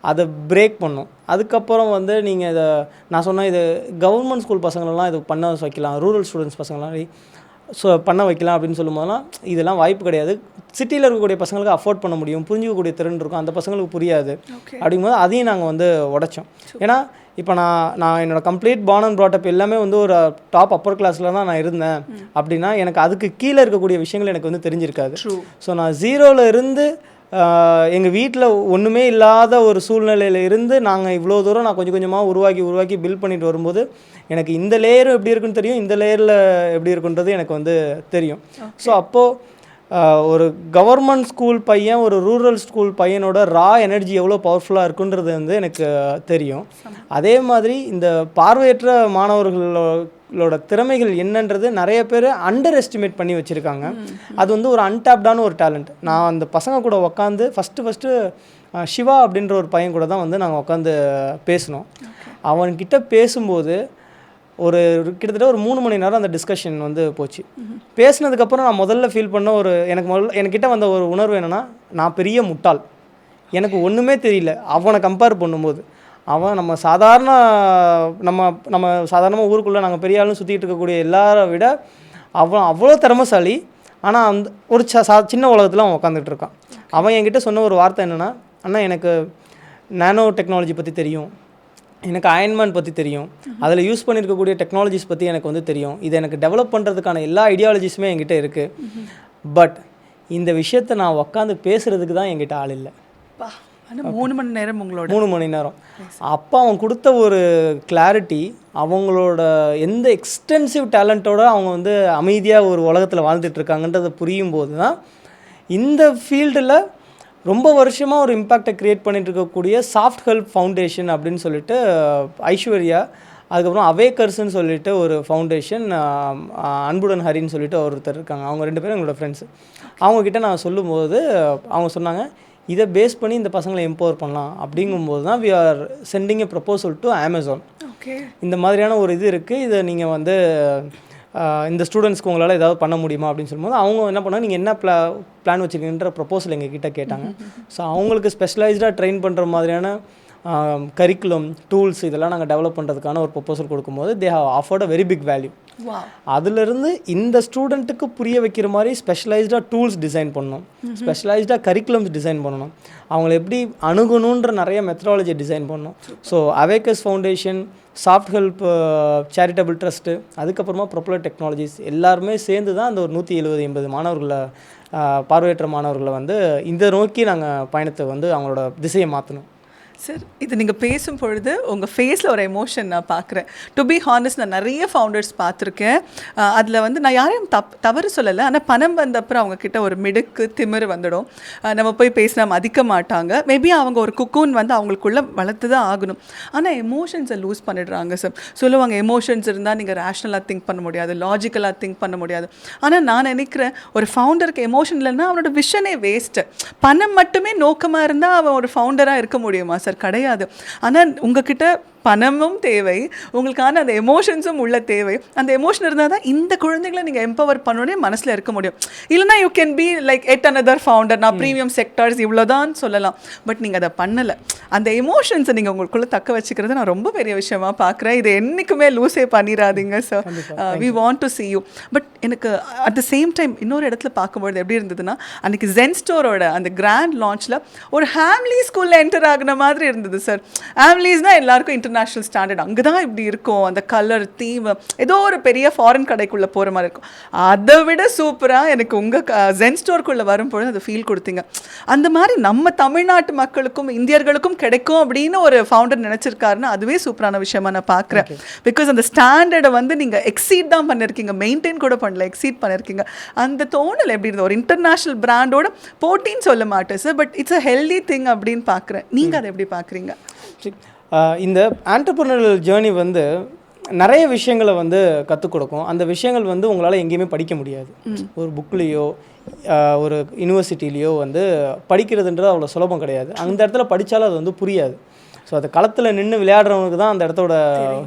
அதை பிரேக் பண்ணும். அதுக்கப்புறம் வந்து நீங்கள் இதை நான் சொன்னேன், இது கவர்மெண்ட் ஸ்கூல் பசங்களெலாம் இது பண்ண வைக்கலாம், ரூரல் ஸ்டூடெண்ட்ஸ் பசங்களாம் பண்ண வைக்கலாம் அப்படின்னு சொல்லும்போதெல்லாம் இதெல்லாம் வாய்ப்பு கிடையாது. சிட்டியில் இருக்கக்கூடிய பசங்களுக்கு அஃபோர்ட் பண்ண முடியும், புரிஞ்சிக்கக்கூடிய திறன் இருக்கும், அந்த பசங்களுக்கு புரியாது. அப்படிங்கும்போது அதையும் நாங்கள் வந்து உடைச்சோம். ஏன்னா இப்போ நான் என்னோடய complete born and brought up எல்லாமே வந்து ஒரு டாப் அப்பர் கிளாஸில் தான் நான் இருந்தேன் அப்படின்னா எனக்கு அதுக்கு கீழே இருக்கக்கூடிய விஷயங்கள் எனக்கு வந்து தெரிஞ்சிருக்காது. ஸோ நான் ஜீரோவில் இருந்து எங்கள் வீட்டில் ஒன்றுமே இல்லாத ஒரு சூழ்நிலையில் இருந்து நாங்கள் இவ்வளோ தூரம் நான் கொஞ்சம் கொஞ்சமாக உருவாக்கி பில்ட் பண்ணிட்டு வரும்போது எனக்கு இந்த லேயரும் எப்படி இருக்குன்னு தெரியும், இந்த லேயரில் எப்படி இருக்குன்றது எனக்கு வந்து தெரியும். ஸோ அப்போது ஒரு கவர்மெண்ட் ஸ்கூல் பையன் ஒரு ரூரல் ஸ்கூல் பையனோட ரா எனர்ஜி எவ்வளோ பவர்ஃபுல்லாக இருக்குன்றது வந்து எனக்கு தெரியும். அதே மாதிரி இந்த பார்வையற்ற மாணவர்களோட திறமைகள் என்னன்றது நிறைய பேர் அண்டர் எஸ்டிமேட் பண்ணி வச்சுருக்காங்க. அது வந்து ஒரு அன்டாப்டான ஒரு டேலண்ட். நான் அந்த பசங்க கூட உட்காந்து ஃபஸ்ட்டு சிவா அப்படின்ற ஒரு பையன் கூட தான் வந்து நாங்கள் உட்காந்து பேசினோம். அவன்கிட்ட பேசும்போது ஒரு கிட்டத்தட்ட ஒரு 3 மணி நேரம் அந்த டிஸ்கஷன் வந்து போச்சு. பேசினதுக்கப்புறம் நான் முதல்ல ஃபீல் பண்ண என்கிட்ட வந்த ஒரு உணர்வு என்னென்னா, நான் பெரிய முட்டாள், எனக்கு ஒன்றுமே தெரியல. அவனை கம்பேர் பண்ணும்போது அவன் நம்ம சாதாரணமாக ஊருக்குள்ளே நாங்கள் பெரிய ஆளும் சுற்றிட்டு இருக்கக்கூடிய எல்லாரை விட அவன் அவ்வளோ திறமைசாலி. ஆனால் அந்த ஒரு சின்ன உலகத்தில் அவன் உட்காந்துட்டு இருக்கான். அவன் என்கிட்ட சொன்ன ஒரு வார்த்தை என்னென்னா, அண்ணா எனக்கு நானோ டெக்னாலஜி பற்றி தெரியும், எனக்கு அயன்மேன் பற்றி தெரியும், அதில் யூஸ் பண்ணியிருக்கக்கூடிய டெக்னாலஜிஸ் பற்றி எனக்கு வந்து தெரியும், இதை எனக்கு டெவலப் பண்ணுறதுக்கான எல்லா ஐடியாலஜிஸுமே என்கிட்ட இருக்குது. பட் இந்த விஷயத்தை நான் உட்காந்து பேசுகிறதுக்கு தான் என்கிட்ட ஆள் இல்லை. 3 மணி நேரம் உங்களோட 3 மணி நேரம். அப்போ அவன் கொடுத்த ஒரு கிளாரிட்டி, அவங்களோட எந்த எக்ஸ்டென்சிவ் டேலண்ட்டோட அவங்க வந்து அமைதியாக ஒரு உலகத்தில் வாழ்ந்துட்டுருக்காங்கன்றதை புரியும் போது தான் இந்த ஃபீல்டில் ரொம்ப வருஷமாக ஒரு இம்பேக்டை க்ரியேட் பண்ணிட்டு இருக்கக்கூடிய சாஃப்ட் ஹெல்ப் ஃபவுண்டேஷன் அப்படின்னு சொல்லிட்டு ஐஸ்வர்யா, அதுக்கப்புறம் அவேக்கர்ஸ்ன்னு சொல்லிட்டு ஒரு ஃபவுண்டேஷன், அன்புடன் ஹரின்னு சொல்லிட்டு ஒருத்தர் இருக்காங்க. அவங்க 2 பேரும் எங்களோட ஃப்ரெண்ட்ஸு. அவங்கக்கிட்ட நான் சொல்லும்போது அவங்க சொன்னாங்க, இதை பேஸ் பண்ணி இந்த பசங்களை எம்பவர் பண்ணலாம். அப்படிங்கும்போது தான் we are sending a proposal to Amazon. இந்த மாதிரியான ஒரு இது இருக்குது, இதை நீங்கள் வந்து இந்த ஸ்டூடெண்ட்ஸ்க்கு உங்களால் ஏதாவது பண்ண முடியுமா அப்படின்னு சொல்லும்போது அவங்க என்ன பண்ணாங்க, நீங்கள் என்ன பிளான் வச்சுருக்கீங்கன்ற ப்ரொப்போசல் எங்ககிட்ட கேட்டாங்க. ஸோ அவங்களுக்கு ஸ்பெஷலைஸ்டாக ட்ரெயின் பண்ணுற மாதிரியான கரிக்குலம் டூல்ஸ் இதெல்லாம் நாங்கள் டெவலப் பண்ணுறதுக்கான ஒரு ப்ரொப்போசல் கொடுக்கும்போது they have offered a very big value. அதுலேருந்து இந்த ஸ்டூடெண்ட்டுக்கு புரிய வைக்கிற மாதிரி ஸ்பெஷலைஸ்டாக டூல்ஸ் டிசைன் பண்ணணும், ஸ்பெஷலைஸ்டாக கரிக்குலம்ஸ் டிசைன் பண்ணணும், அவங்கள எப்படி அணுகணுன்ற நிறைய மெத்தடாலஜி டிசைன் பண்ணணும். ஸோ அவேக்கஸ் foundation, soft help charitable trust, அதுக்கப்புறமா ப்ரொப்பலர் டெக்னாலஜிஸ் எல்லாருமே சேர்ந்து தான் அந்த ஒரு 170-80 மாணவர்களை பார்வையற்ற மாணவர்களை வந்து இந்த நோக்கி நாங்கள் பயணத்தை வந்து அவங்களோட திசையை மாற்றணும். சார், இது நீங்கள் பேசும் பொழுது உங்கள் ஃபேஸில் ஒரு எமோஷன் நான் பார்க்குறேன். டு பி ஹானஸ்ட், நான் நிறைய ஃபவுண்டர்ஸ் பார்த்துருக்கேன். அதில் வந்து நான் யாரையும் தவறு சொல்லலை, ஆனால் பணம் வந்த அப்புறம் அவங்கக்கிட்ட ஒரு மிடுக்கு திமிரு வந்துடும். நம்ம போய் பேசினா மதிக்க மாட்டாங்க. மேபி அவங்க ஒரு குக்கூன் வந்து அவங்களுக்குள்ளே வளர்த்து தான் ஆகணும். ஆனால் எமோஷன்ஸை லூஸ் பண்ணிடுறாங்க சார். சொல்லுவாங்க, எமோஷன்ஸ் இருந்தால் நீங்கள் ரேஷ்னலாக திங்க் பண்ண முடியாது, லாஜிக்கலாக திங்க் பண்ண முடியாது. ஆனால் நான் நினைக்கிறேன், ஒரு ஃபவுண்டருக்கு எமோஷன் இல்லைன்னா அவனோட விஷனே வேஸ்ட்டு. பணம் மட்டுமே நோக்கமாக இருந்தால் அவன் ஒரு ஃபவுண்டராக இருக்க முடியுமா சார்? கிடையாது. ஆனால் உங்ககிட்ட பணமும் தேவை, உங்களுக்கான அந்த எமோஷன்ஸும் உள்ள தேவை. அந்த எமோஷன் இருந்தால் தான் இந்த குழந்தைகளை நீங்கள் எம்பவர் பண்ணோடனே மனசில் இருக்க முடியும். இல்லைனா you can be like at another founder, நான் ப்ரீமியம் செக்டர்ஸ் இவ்வளோதான் சொல்லலாம். பட் நீங்கள் அதை பண்ணலை. அந்த எமோஷன்ஸை நீங்கள் உங்களுக்குள்ளே தக்க வச்சுக்கிறது நான் ரொம்ப பெரிய விஷயமா பார்க்குறேன். இது என்றைக்குமே லூஸே பண்ணிடாதீங்க sir. We want to see you. But எனக்கு அட் த சேம் டைம் இன்னொரு இடத்துல பார்க்கும்பொழுது எப்படி இருந்ததுன்னா, அன்றைக்கி ஜென் ஸ்டோரோட அந்த கிராண்ட் லான்ச்சில் ஒரு ஹேம்லி ஸ்கூலில் என்டர் ஆகின மாதிரி இருந்தது சார். ஹேம்லிஸ்னால் எல்லாருக்கும் இன்டர்நேஷ்னல் ஸ்டாண்டர்ட், அங்கே தான் இப்படி இருக்கும், அந்த கலர் தீம் ஏதோ ஒரு பெரிய ஃபாரின் கடைக்குள்ளே போகிற மாதிரி இருக்கும். அதை விட சூப்பராக எனக்கு உங்கள் ஜென் ஸ்டோருக்குள்ளே வரும்பொழுது அதை ஃபீல் கொடுத்தீங்க. அந்த மாதிரி நம்ம தமிழ்நாட்டு மக்களுக்கும் இந்தியர்களுக்கும் கிடைக்கும் அப்படின்னு ஒரு ஃபவுண்டர் நினச்சிருக்காருன்னா அதுவே சூப்பரான விஷயமா நான் பார்க்குறேன். பிகாஸ் அந்த ஸ்டாண்டர்டை வந்து நீங்கள் எக்ஸீட் தான் பண்ணியிருக்கீங்க, மெயின்டைன் கூட பண்ணல, எக்ஸீட் பண்ணியிருக்கீங்க. அந்த தோணல் எப்படி இருந்தது? ஒரு இன்டர்நேஷ்னல் பிராண்டோட போட்டின்னு சொல்ல மாட்டேன் sir, but it's a healthy thing அப்படின்னு பார்க்குறேன். நீங்கள் அதை எப்படி பார்க்குறீங்க? இந்த ஆண்டர்ப்ரனரியல் ஜேர்னி வந்து நிறைய விஷயங்களை வந்து கற்றுக் கொடுக்கும். அந்த விஷயங்கள் வந்து உங்களால் எங்கேயுமே படிக்க முடியாது. ஒரு புக்லேயோ ஒரு யூனிவர்சிட்டிலேயோ வந்து படிக்கிறதுன்றது அவ்வளோ சுலபம் கிடையாது. அந்த இடத்துல படித்தாலும் அது வந்து புரியாது. ஸோ அது களத்தில் நின்று விளையாடுறவனுக்கு தான் அந்த இடத்தோட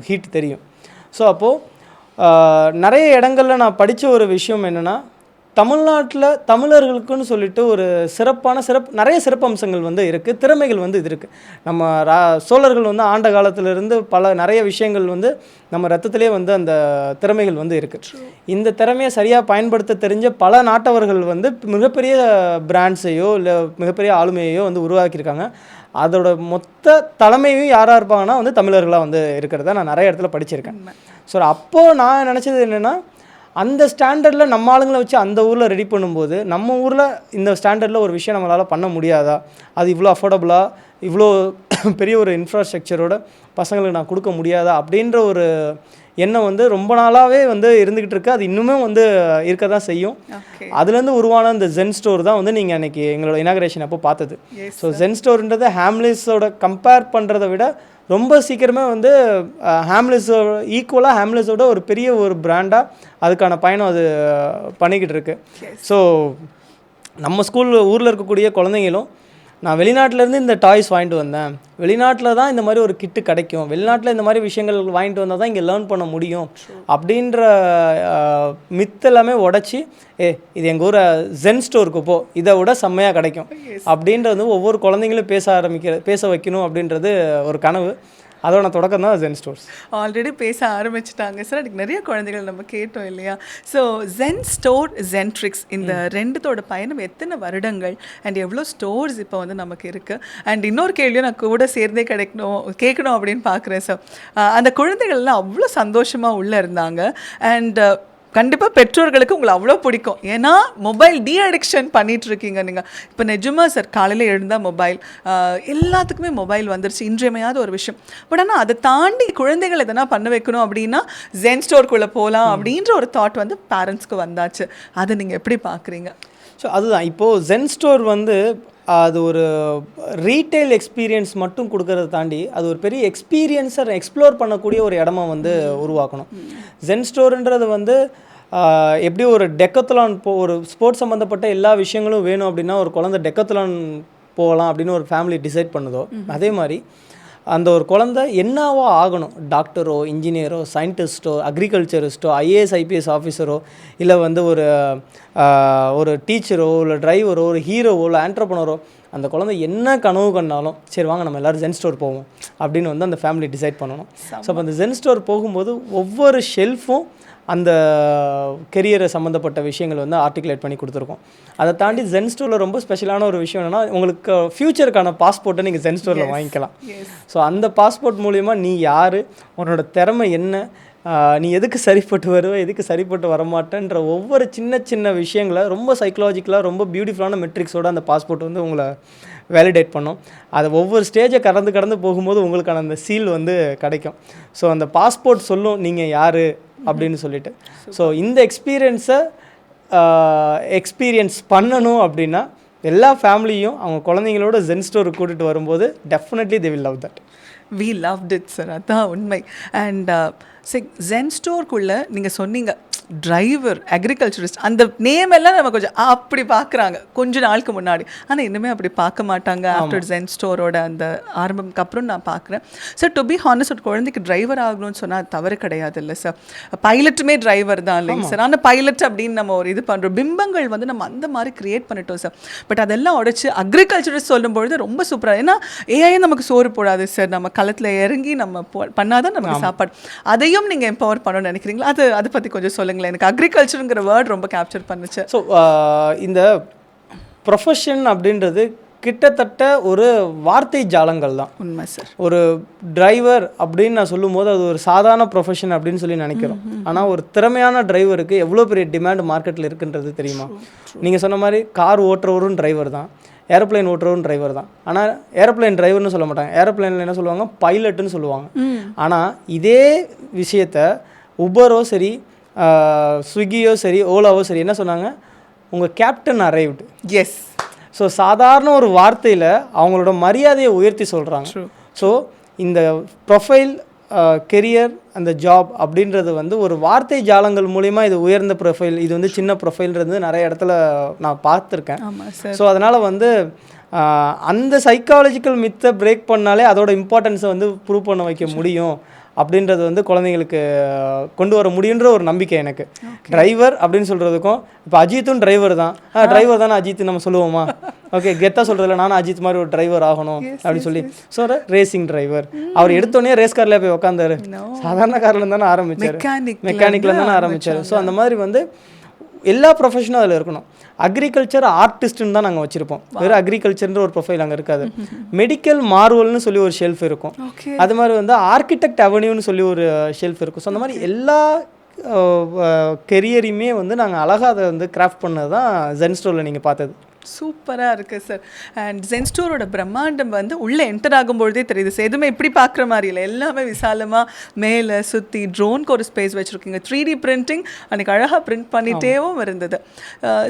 ஹீட் தெரியும். ஸோ அப்போது நிறைய இடங்களில் நான் படித்த ஒரு விஷயம் என்னென்னா, தமிழ்நாட்டில் தமிழர்களுக்குன்னு சொல்லிட்டு ஒரு நிறைய சிறப்பு அம்சங்கள் வந்து இருக்குது, திறமைகள் வந்து இது இருக்குது. நம்ம சோழர்கள் வந்து ஆண்ட காலத்திலிருந்து நிறைய விஷயங்கள் வந்து நம்ம ரத்தத்திலே வந்து அந்த திறமைகள் வந்து இருக்குது. இந்த திறமையை சரியாக பயன்படுத்த தெரிஞ்ச பல நாட்டவர்கள் வந்து மிகப்பெரிய பிராண்ட்ஸையோ இல்லை மிகப்பெரிய ஆளுமையையோ வந்து உருவாக்கியிருக்காங்க. அதோட மொத்த தலைமையும் யாராக இருப்பாங்கன்னா வந்து தமிழர்களாக வந்து இருக்கிறத நான் நிறைய இடத்துல படிச்சிருக்கேன். ஸோ அப்போது நான் நினச்சது என்னென்னா, அந்த ஸ்டாண்டர்டில் நம்ம ஆளுங்களை வச்சு அந்த ஊரில் ரெடி பண்ணும்போது நம்ம ஊரில் இந்த ஸ்டாண்டர்டில் ஒரு விஷயம் நம்மளால் பண்ண முடியாதா? அது இவ்வளோ அஃபோர்டபுளாக இவ்வளோ பெரிய ஒரு இன்ஃப்ராஸ்ட்ரக்சரோட பசங்களுக்கு நான் கொடுக்க முடியாதா அப்படின்ற ஒரு எண்ணம் வந்து ரொம்ப நாளாகவே வந்து இருந்துக்கிட்டு இருக்குது. அது இன்னுமே வந்து இருக்க தான் செய்யும். அதுலேருந்து உருவான இந்த ஜென் ஸ்டோர் தான் வந்து நீங்கள் அன்றைக்கி எங்களோட இனாகரேஷன் அப்போ பார்த்தது. ஸோ ஜென் ஸ்டோர்ன்றது ஹேம்லிஸோட கம்பேர் பண்ணுறதை விட ரொம்ப சீக்கிரமே வந்து ஹேம்லிஸோட ஈக்குவலாக ஹேம்லிஸோட ஒரு பெரிய ஒரு பிராண்டாக அதுக்கான பயணம் அது பண்ணிக்கிட்டு இருக்கு. ஸோ நம்ம ஊரில் இருக்கக்கூடிய குழந்தைங்களும், நான் வெளிநாட்டிலேருந்து இந்த டாய்ஸ் வாங்கிட்டு வந்தேன், வெளிநாட்டில் தான் இந்த மாதிரி ஒரு கிட்டு கிடைக்கும், வெளிநாட்டில் இந்த மாதிரி விஷயங்கள் வாங்கிட்டு வந்தால் தான் இங்கே லேர்ன் பண்ண முடியும் அப்படின்ற மித் எல்லாமே உடச்சி, இது எங்கள் ஊரை ஜென் ஸ்டோருக்கு போ, இதை விட செம்மையாக கிடைக்கும் அப்படின்றது ஒவ்வொரு குழந்தைங்களும் பேச வைக்கணும் அப்படின்றது ஒரு கனவு. அதோட தொடக்கம் தான் ஜென் ஸ்டோர்ஸ். ஆல்ரெடி பேச ஆரம்பிச்சிட்டாங்க சார். அதுக்கு நிறைய குழந்தைகள் நம்ம கேட்டோம் இல்லையா? ஸோ ஜென் ஸ்டோர், ஜென்ட்ரிக்ஸ், இந்த ரெண்டுத்தோட பயணம் எத்தனை வருடங்கள் அண்ட் எவ்வளோ ஸ்டோர்ஸ் இப்போ வந்து நமக்கு இருக்குது? அண்ட் இன்னொரு கேள்வியும் நான் கூட சேர்ந்தே கேட்கணும் அப்படின்னு பார்க்குறேன் சார். அந்த குழந்தைகள்லாம் அவ்வளோ சந்தோஷமாக உள்ளே இருந்தாங்க. அண்ட் கண்டிப்பாக பெற்றோர்களுக்கு உங்களை அவ்வளோ பிடிக்கும். ஏன்னா மொபைல் அடிக்ஷன் பண்ணிகிட்ருக்கீங்க நீங்கள். இப்போ நிஜமா சார், காலையில் எழுந்தால் மொபைல், எல்லாத்துக்குமே மொபைல் வந்துருச்சு, இன்றியமையாத ஒரு விஷயம். பட் ஆனால் அதை தாண்டி குழந்தைகள் எதனா பண்ண வைக்கணும் அப்படின்னா ஜென் ஸ்டோருக்குள்ளே போகலாம் அப்படின்ற ஒரு தாட் வந்து பேரண்ட்ஸ்க்கு வந்தாச்சு. அதை நீங்கள் எப்படி பார்க்குறீங்க? ஸோ அதுதான் இப்போது ஜென் ஸ்டோர் வந்து அது ஒரு ரீட்டைல் எக்ஸ்பீரியன்ஸ் மட்டும் கொடுக்கறத தாண்டி அது ஒரு பெரிய எக்ஸ்பீரியன்ஸை எக்ஸ்ப்ளோர் பண்ணக்கூடிய ஒரு இடமா வந்து உருவாக்கணும். ஜென் ஸ்டோருன்றது வந்து எப்படி ஒரு டெக்கத்லான் ஒரு ஸ்போர்ட்ஸ் சம்மந்தப்பட்ட எல்லா விஷயங்களும் வேணும் அப்படின்னா ஒரு குழந்தை டெக்கத்லான் போகலாம் அப்படின்னு ஒரு ஃபேமிலி டிசைட் பண்ணுதோ, அதே மாதிரி அந்த ஒரு குழந்தை என்னவோ ஆகணும், டாக்டரோ இன்ஜினியரோ சயின்டிஸ்ட்டோ அக்ரிகல்ச்சரிஸ்ட்டோ ஐஏஎஸ் ஐபிஎஸ் ஆஃபீஸரோ இல்லை வந்து ஒரு டீச்சரோ இல்லை டிரைவரோ ஒரு ஹீரோவோ இல்லை ஆண்டர்ப்ரனரோ, அந்த குழந்தை என்ன கனவு கண்டாலும் சரி வாங்க நம்ம எல்லோரும் ஜென் ஸ்டோர் போவோம் அப்படின்னு வந்து அந்த ஃபேமிலி டிசைட் பண்ணணும். ஸோ அப்போ அந்த ஜென் ஸ்டோர் போகும்போது ஒவ்வொரு ஷெல்ஃபும் அந்த கெரியரை சம்மந்தப்பட்ட விஷயங்கள் வந்து ஆர்டிகுலேட் பண்ணி கொடுத்துருக்கோம். அதை தாண்டி ஜென் ஸ்டோரில் ரொம்ப ஸ்பெஷலான ஒரு விஷயம் என்னென்னா, உங்களுக்கு ஃப்யூச்சருக்கான பாஸ்போர்ட்டை நீங்கள் ஜென் ஸ்டோரில் வாங்கிக்கலாம். ஸோ அந்த பாஸ்போர்ட் மூலிமா நீ யார், உன்னோட திறமை என்ன, நீ எதுக்கு சரிப்பட்டு வருவ எதுக்கு சரிப்பட்டு வரமாட்டேன்ற ஒவ்வொரு சின்ன சின்ன விஷயங்களை ரொம்ப சைக்கலாஜிக்கலாக ரொம்ப பியூட்டிஃபுல்லான மெட்ரிக்ஸோடு அந்த பாஸ்போர்ட் வந்து உங்களை வேலிடேட் பண்ணோம். அதை ஒவ்வொரு ஸ்டேஜை கடந்து போகும்போது உங்களுக்கான அந்த சீல் வந்து கிடைக்கும். ஸோ அந்த பாஸ்போர்ட் சொல்லும் நீங்கள் யார் அப்படின்னு சொல்லிட்டு. ஸோ இந்த எக்ஸ்பீரியன்ஸ் பண்ணணும் அப்படின்னா எல்லா ஃபேமிலியும் அவங்க குழந்தைங்களோட ஜென் ஸ்டோருக்கு கூட்டிகிட்டு வரும்போது definitely they will love that. We loved it sir, அதுதான் உண்மை. அண்ட் ஜென் ஸ்டோருக்குள்ளே நீங்கள் சொன்னீங்க டிரைவர், அக்ரிகல்ச்சரிஸ்ட், அந்த நேம் எல்லாம் நம்ம கொஞ்சம் அப்படி பார்க்குறாங்க கொஞ்ச நாளுக்கு முன்னாடி. ஆனால் இன்னுமே அப்படி பார்க்க மாட்டாங்க. ஆஃப்டர் ஜென் ஸ்டோரோட அந்த ஆரம்பம்க்கு அப்புறம் நான் பார்க்குறேன். சார் டு பி ஹானஸ்ட், ஒரு குழந்தைக்கு டிரைவர் ஆகணும்னு சொன்னால் தவறு கிடையாது இல்லை சார். பைலட்டுமே டிரைவர் தான் இல்லைங்க சார். ஆனால் பைலட் அப்படின்னு நம்ம ஒரு இது பண்ணுறோம், பிம்பங்கள் வந்து நம்ம அந்த மாதிரி கிரியேட் பண்ணிட்டோம் சார். பட் அதெல்லாம் உடைச்சு அக்ரிகல்ச்சரிஸ்ட் சொல்லும்பொழுது ரொம்ப சூப்பராக, ஏன்னா ஏஐ நமக்கு சோறு போடாது சார். நம்ம களத்தில் இறங்கி நம்ம பண்ணாதான் நமக்கு சாப்பாடு. அதையும் நீங்கள் எம்பவர் பண்ணணும்னு நினைக்கிறீங்களா? அதை பற்றி கொஞ்சம் சொல்லுங்களேன். எனக்கு அக்ரிகல்ச்சருங்கிற வேர்ட் ரொம்ப கேப்சர் பண்ணுச்சு. ஸோ இந்த ப்ரொஃபஷன் அப்படின்றது கிட்டத்தட்ட ஒரு வார்த்தை ஜாலங்கள் தான். உண்மை சார். ஒரு டிரைவர் அப்படின்னு நான் சொல்லும் போது அது ஒரு சாதாரண ப்ரொஃபஷன் அப்படின்னு சொல்லி நினைக்கிறோம். ஆனால் ஒரு திறமையான டிரைவருக்கு எவ்வளோ பெரிய டிமாண்ட் மார்க்கெட்டில் இருக்குன்றது தெரியுமா? நீங்கள் சொன்ன மாதிரி கார் ஓட்டுறவரும் டிரைவர் தான், ஏரோப்ளைன் ஓட்டுறவரும் டிரைவர் தான். ஆனால் ஏரோப்ளைன் டிரைவர்னு சொல்ல மாட்டாங்க, ஏரோப்ளைனில் என்ன சொல்லுவாங்க, பைலட்டுன்னு சொல்லுவாங்க. ஆனால் இதே விஷயத்த உபரோ சரி, ஸ்விக்கியோ சரி, ஓலாவோ சரி என்ன சொன்னாங்க, உங்கள் கேப்டன் அரைவ்டு. எஸ். ஸோ சாதாரண ஒரு வார்த்தையில் அவங்களோட மரியாதையை உயர்த்தி சொல்கிறாங்க. ஸோ இந்த ப்ரொஃபைல், கெரியர், அந்த ஜாப் அப்படின்றது வந்து ஒரு வார்த்தை ஜாலங்கள் மூலிமா இது உயர்ந்த ப்ரொஃபைல், இது வந்து சின்ன ப்ரொஃபைல்ன்றது நிறைய இடத்துல நான் பார்த்துருக்கேன். ஸோ அதனால் வந்து அந்த சைக்காலஜிக்கல் மித்தை பிரேக் பண்ணாலே அதோட இம்பார்ட்டன்ஸை வந்து ப்ரூவ் பண்ண வைக்க முடியும் அப்படின்றது வந்து குழந்தைங்களுக்கு கொண்டு வர முடியுன்ற ஒரு நம்பிக்கை எனக்கு. டிரைவர் அப்படின்னு சொல்கிறதுக்கும், இப்போ அஜித்தும் டிரைவர் தான், டிரைவர் தானே அஜித் நம்ம சொல்லுவோமா? ஓகே, கெத்தாக சொல்கிறதில்ல, நானும் அஜித் மாதிரி ஒரு டிரைவர் ஆகணும் அப்படின்னு சொல்லி. ஸோ ரேசிங் டிரைவர், அவர் எடுத்தோடனே ரேஸ் காரில் போய் உட்காந்தாரு, சாதாரண காரில் தானே ஆரம்பித்தார், மெக்கானிக்கில் தானே ஆரம்பித்தார். ஸோ அந்த மாதிரி வந்து எல்லா ப்ரொஃபஷனும் அதில் இருக்கணும். அக்ரிகல்ச்சர் ஆர்டிஸ்ட்டுன்னு தான் நாங்கள் வச்சுருப்போம், வெறும் அக்ரிகல்ச்சர்ன்ற ஒரு ப்ரொஃபைல் அங்கே இருக்காது. மெடிக்கல் மார்வல்னு சொல்லி ஒரு ஷெல்ஃப் இருக்கும், அது மாதிரி வந்து ஆர்கிடெக்ட் அவென்யூன்னு சொல்லி ஒரு ஷெல்ஃப் இருக்கும். ஸோ அந்த மாதிரி எல்லா கெரியரையுமே வந்து நாங்கள் அழகாக அதை வந்து கிராஃப்ட் பண்ணது தான் ஜென் ஸ்டோரில் நீங்கள் பார்த்தது. சூப்பராக இருக்குது சார். அண்ட் ஜென் ஸ்டோரோட பிரம்மாண்டம் வந்து உள்ளே என்டர் ஆகும்பொழுதே தெரியுது சார். எதுவுமே இப்படி பார்க்குற மாதிரி இல்லை, எல்லாமே விசாலமாக மேலே சுற்றி ட்ரோனுக்கு ஒரு ஸ்பேஸ் வச்சுருக்கீங்க, 3D பிரிண்டிங் அன்றைக்கி அழகாக பிரிண்ட் பண்ணிகிட்டேவும் இருந்தது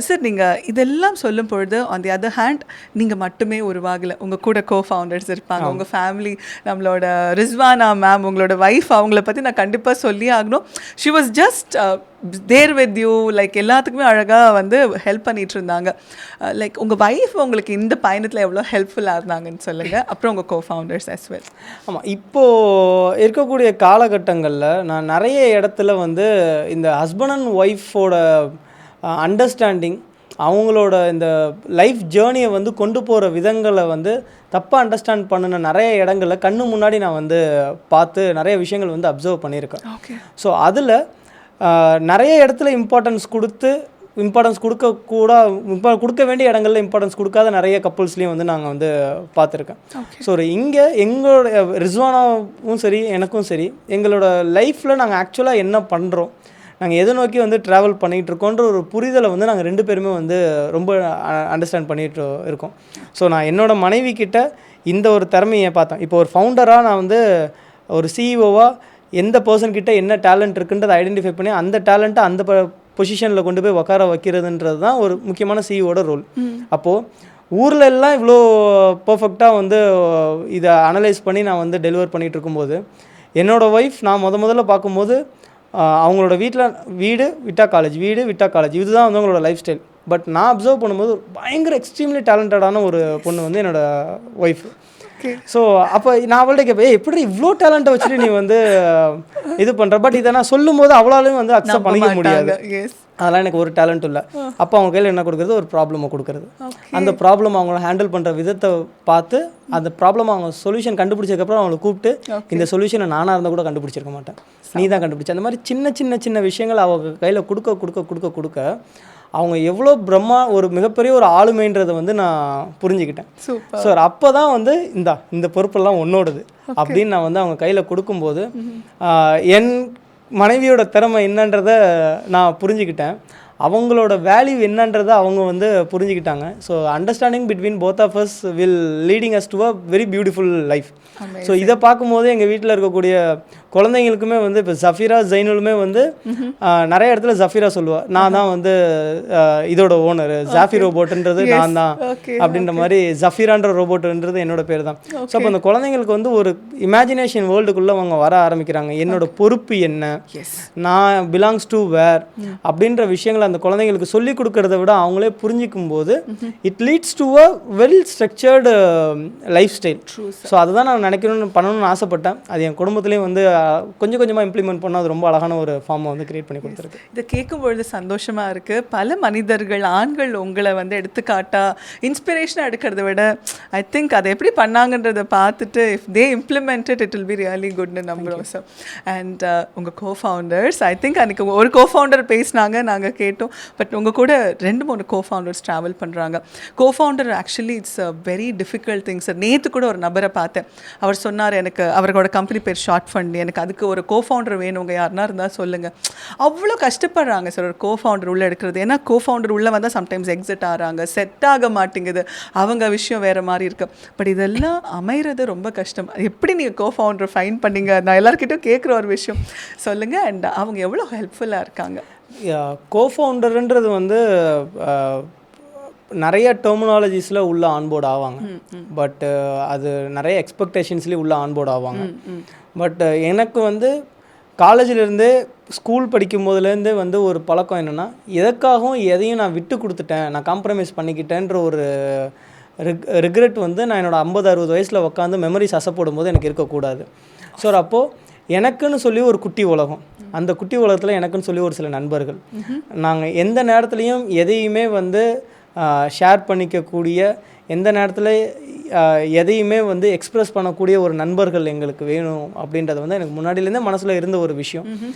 சார். நீங்கள் இதெல்லாம் சொல்லும் பொழுது ஆன் தி அதர் ஹேண்ட் நீங்கள் மட்டுமே உருவாகலை, உங்கள் கூட ஃபவுண்டர்ஸ் இருப்பாங்க, உங்கள் ஃபேமிலி, நம்மளோட ரிஸ்வானா மேம், உங்களோட ஒய்ஃப், அவங்கள பற்றி நான் கண்டிப்பாக சொல்லி ஆகணும். She was just there with you, like எல்லாத்துக்குமே அழகாக வந்து ஹெல்ப் பண்ணிகிட்டு இருந்தாங்க. லைக் உங்கள் ஒய்ஃப் உங்களுக்கு இந்த பயணத்தில் எவ்வளோ ஹெல்ப்ஃபுல்லாக இருந்தாங்கன்னு சொல்லுங்கள். அப்புறம் உங்கள் கோஃபவுண்டர்ஸ் as well. ஆமாம், இப்போது இருக்கக்கூடிய காலகட்டங்களில் நான் நிறைய இடத்துல வந்து இந்த ஹஸ்பண்ட் அண்ட் ஒய்ஃபோட அண்டர்ஸ்டாண்டிங், அவங்களோட இந்த லைஃப் ஜேர்னியை வந்து கொண்டு போகிற விதங்களை வந்து தப்பாக அண்டர்ஸ்டாண்ட் பண்ணின நிறைய இடங்களில் கண்ணு முன்னாடி நான் வந்து பார்த்து நிறைய விஷயங்கள் வந்து அப்சர்வ் பண்ணியிருக்கேன். ஸோ அதில் நிறைய இடத்துல இம்பார்ட்டன்ஸ் கொடுக்க வேண்டிய இடங்களில் இம்பார்ட்டன்ஸ் கொடுக்காத நிறைய கப்புள்ஸ்லேயும் வந்து நாங்கள் வந்து பார்த்துருக்கேன். ஸோ இங்கே எங்களோட ரிஸ்வானாவும் சரி எனக்கும் சரி, எங்களோட லைஃப்பில் நாங்கள் ஆக்சுவலாக என்ன பண்ணுறோம், நாங்கள் எதை நோக்கி வந்து ட்ராவல் பண்ணிகிட்டு இருக்கோன்ற ஒரு புரிதலை வந்து நாங்கள் ரெண்டு பேருமே வந்து ரொம்ப அண்டர்ஸ்டாண்ட் பண்ணிகிட்டு இருக்கோம். ஸோ நான் என்னோடய மனைவி கிட்ட இந்த ஒரு திறமையை பார்த்தேன். இப்போ ஒரு ஃபவுண்டராக நான் வந்து ஒரு சிஇஓவாக எந்த பர்சன்கிட்ட என்ன டேலண்ட் இருக்குன்றதை ஐடென்டிஃபை பண்ணி அந்த டேலண்ட்டை அந்த பொசிஷனில் கொண்டு போய் உட்கார வைக்கிறதுன்றது தான் ஒரு முக்கியமான சிஇஓட ரோல். அப்போது ஊரில் எல்லாம் இவ்வளோ பர்ஃபெக்டாக வந்து இதை அனலைஸ் பண்ணி நான் வந்து டெலிவர் பண்ணிகிட்டு இருக்கும்போது, என்னோடய ஒய்ஃப் நான் முதல்ல பார்க்கும்போது அவங்களோட வீடு விட்டா காலேஜ் இதுதான் வந்து அவங்களோட லைஃப் ஸ்டைல். பட் நான் அப்சர்வ் பண்ணும்போது பயங்கர எக்ஸ்ட்ரீம்லி டேலண்டடான ஒரு பொண்ணு வந்து என்னோடய ஒய்ஃப். ஸோ அப்போ நான் அவள்கிட்ட கேட்பேன், எப்படி இவ்வளோ டேலண்ட்டை வச்சுட்டு நீ வந்து இது பண்ணுற, பட் இதை நான் சொல்லும் போது அவளாலையும் வந்து அக்செப்ட் பண்ணிக்க முடியாது. அதெல்லாம் எனக்கு ஒரு டேலண்ட்டும் இல்லை. அப்போ அவங்க கையில் என்ன கொடுக்குறது, ஒரு ப்ராப்ளமை கொடுக்குறது. அந்த ப்ராப்ளம் அவங்கள ஹேண்டில் பண்ணுற விதத்தை பார்த்து அந்த ப்ராப்ளம் அவங்க சொல்யூஷன் கண்டுபிடிச்சதுக்கப்புறம் அவங்களை கூப்பிட்டு, இந்த சொல்யூஷனை நானாக இருந்தால் கூட கண்டுபிடிச்சிருக்க மாட்டேன், நீ தான் கண்டுபிடிச்ச. அந்த மாதிரி சின்ன விஷயங்கள் அவங்க கையில் கொடுக்க அவங்க எவ்வளோ ஒரு மிகப்பெரிய ஒரு ஆளுமைன்றதை வந்து நான் புரிஞ்சுக்கிட்டேன். ஸோ அப்போ தான் வந்து இந்த பொறுப்பெல்லாம் உன்னோடது அப்படின்னு நான் வந்து அவங்க கையில் கொடுக்கும்போது என் மனைவியோட திறமை என்னன்றதை நான் புரிஞ்சுக்கிட்டேன். அவங்களோட வேல்யூ என்னன்றதை அவங்க வந்து புரிஞ்சுக்கிட்டாங்க. So understanding between both of us will leading us to a very beautiful life. So இதை பார்க்கும்போது எங்கள் வீட்டில் இருக்கக்கூடிய குழந்தைங்களுக்குமே வந்து இப்போ ஜஃபீரா ஜைனுலுமே வந்து நிறைய இடத்துல ஜஃபீரா சொல்லுவா, நான் தான் வந்து இதோட ஓனர், ஜாஃபி ரோபோட்டுன்றது நான் தான் அப்படின்ற மாதிரி, ஜஃபீரான்ற ரோபோட்டுன்றது என்னோட பேர் தான். ஸோ அப்போ அந்த குழந்தைங்களுக்கு வந்து ஒரு இமேஜினேஷன் வேர்ல்டுக்குள்ளே அவங்க வர ஆரம்பிக்கிறாங்க. என்னோட பொறுப்பு என்ன, நான் பிலாங்ஸ் டு வேர் அப்படின்ற விஷயங்களை அந்த குழந்தைங்களுக்கு சொல்லிக் கொடுக்கறத விட அவங்களே புரிஞ்சிக்கும் போது it leads to a well structured life style. So அதுதான் நான் பண்ணணும்னு ஆசைப்பட்டேன். அது என் குடும்பத்துலேயும் வந்து கொஞ்சம் கொஞ்சமாக இம்ப்ளிமெண்ட் பண்ணால் அது ரொம்ப அழகான ஒரு ஃபார்மை வந்து கிரியேட் பண்ணி கொடுத்துருக்கு. இதை கேட்கும்பொழுது சந்தோஷமாக இருக்குது. பல மனிதர்கள், ஆண்கள் உங்களை வந்து எடுத்துக்காட்டாக இன்ஸ்பிரேஷனாக எடுக்கிறத விட ஐ திங்க் அதை எப்படி பண்ணாங்கன்றதை பார்த்துட்டு if they implemented it will be really குட்னு நம்புகிறோம் சார். அண்ட் உங்கள் கோஃபவுண்டர்ஸ், ஐ திங்க் அன்றைக்கி ஒரு கோஃபவுண்டர் பேசினாங்க, நாங்கள் கேட்டோம். பட் உங்கள் கூட 2-3 கோஃபவுண்டர்ஸ் ட்ராவல் பண்ணுறாங்க. Co-founder actually it's a very difficult thing sir. நேற்று கூட ஒரு நபரை பார்த்தேன். அவர் சொன்னார், எனக்கு அவரோட கம்பெனி பேர் ஷார்ட் ஃபண்ட், எனக்கு அதுக்கு ஒரு கோஃபவுண்டர் வேணுங்க, யாருன்னா இருந்தால் சொல்லுங்கள். அவ்வளோ கஷ்டப்படுறாங்க சார் ஒரு கோஃபவுண்டர் உள்ளே எடுக்கிறது. ஏன்னா கோஃபவுண்டர் உள்ளே வந்தால் சம்டைம்ஸ் எக்ஸிட் ஆகிறாங்க, செட் ஆக மாட்டேங்குது, அவங்க விஷயம் வேறு மாதிரி இருக்குது. பட் இதெல்லாம் அமைகிறது ரொம்ப கஷ்டம். எப்படி நீங்கள் கோஃபவுண்டர் ஃபைன் பண்ணீங்க? நான் எல்லாருக்கிட்டும் கேட்குற ஒரு விஷயம் சொல்லுங்கள். அண்ட் அவங்க எவ்வளோ ஹெல்ப்ஃபுல்லாக இருக்காங்க? கோஃபவுண்டர்ன்றது வந்து நிறைய டெர்மினாலஜிஸில் உள்ள ஆன்போர்ட் ஆவாங்க. பட் அது நிறைய எக்ஸ்பெக்டேஷன்ஸ்லேயும் உள்ள ஆன்போர்ட் ஆவாங்க. பட் எனக்கு வந்து காலேஜிலேருந்தே ஸ்கூல் படிக்கும் போதுலேருந்தே வந்து ஒரு பழக்கம் என்னென்னா, எதற்காகவும் எதையும் நான் விட்டு கொடுத்துட்டேன், நான் காம்ப்ரமைஸ் பண்ணிக்கிட்டேன்ற ஒரு ரிக்ரெட் வந்து நான் என்னோடய 50-60 வயசில் உட்காந்து மெமரிஸ் அசைப்படும் போது எனக்கு இருக்கக்கூடாது. ஸோ அப்போது எனக்குன்னு சொல்லி ஒரு குட்டி உலகம், அந்த குட்டி உலகத்தில் எனக்குன்னு சொல்லி ஒரு சில நண்பர்கள், நாங்கள் எந்த நேரத்துலையும் எதையுமே வந்து ஷேர் பண்ணிக்கக்கூடிய, எந்த நேரத்தில் எதையுமே வந்து எக்ஸ்ப்ரெஸ் பண்ணக்கூடிய ஒரு நண்பர்கள் எங்களுக்கு வேணும் அப்படின்றது வந்து எனக்கு முன்னாடியிலேருந்தே மனசில் இருந்த ஒரு விஷயம்.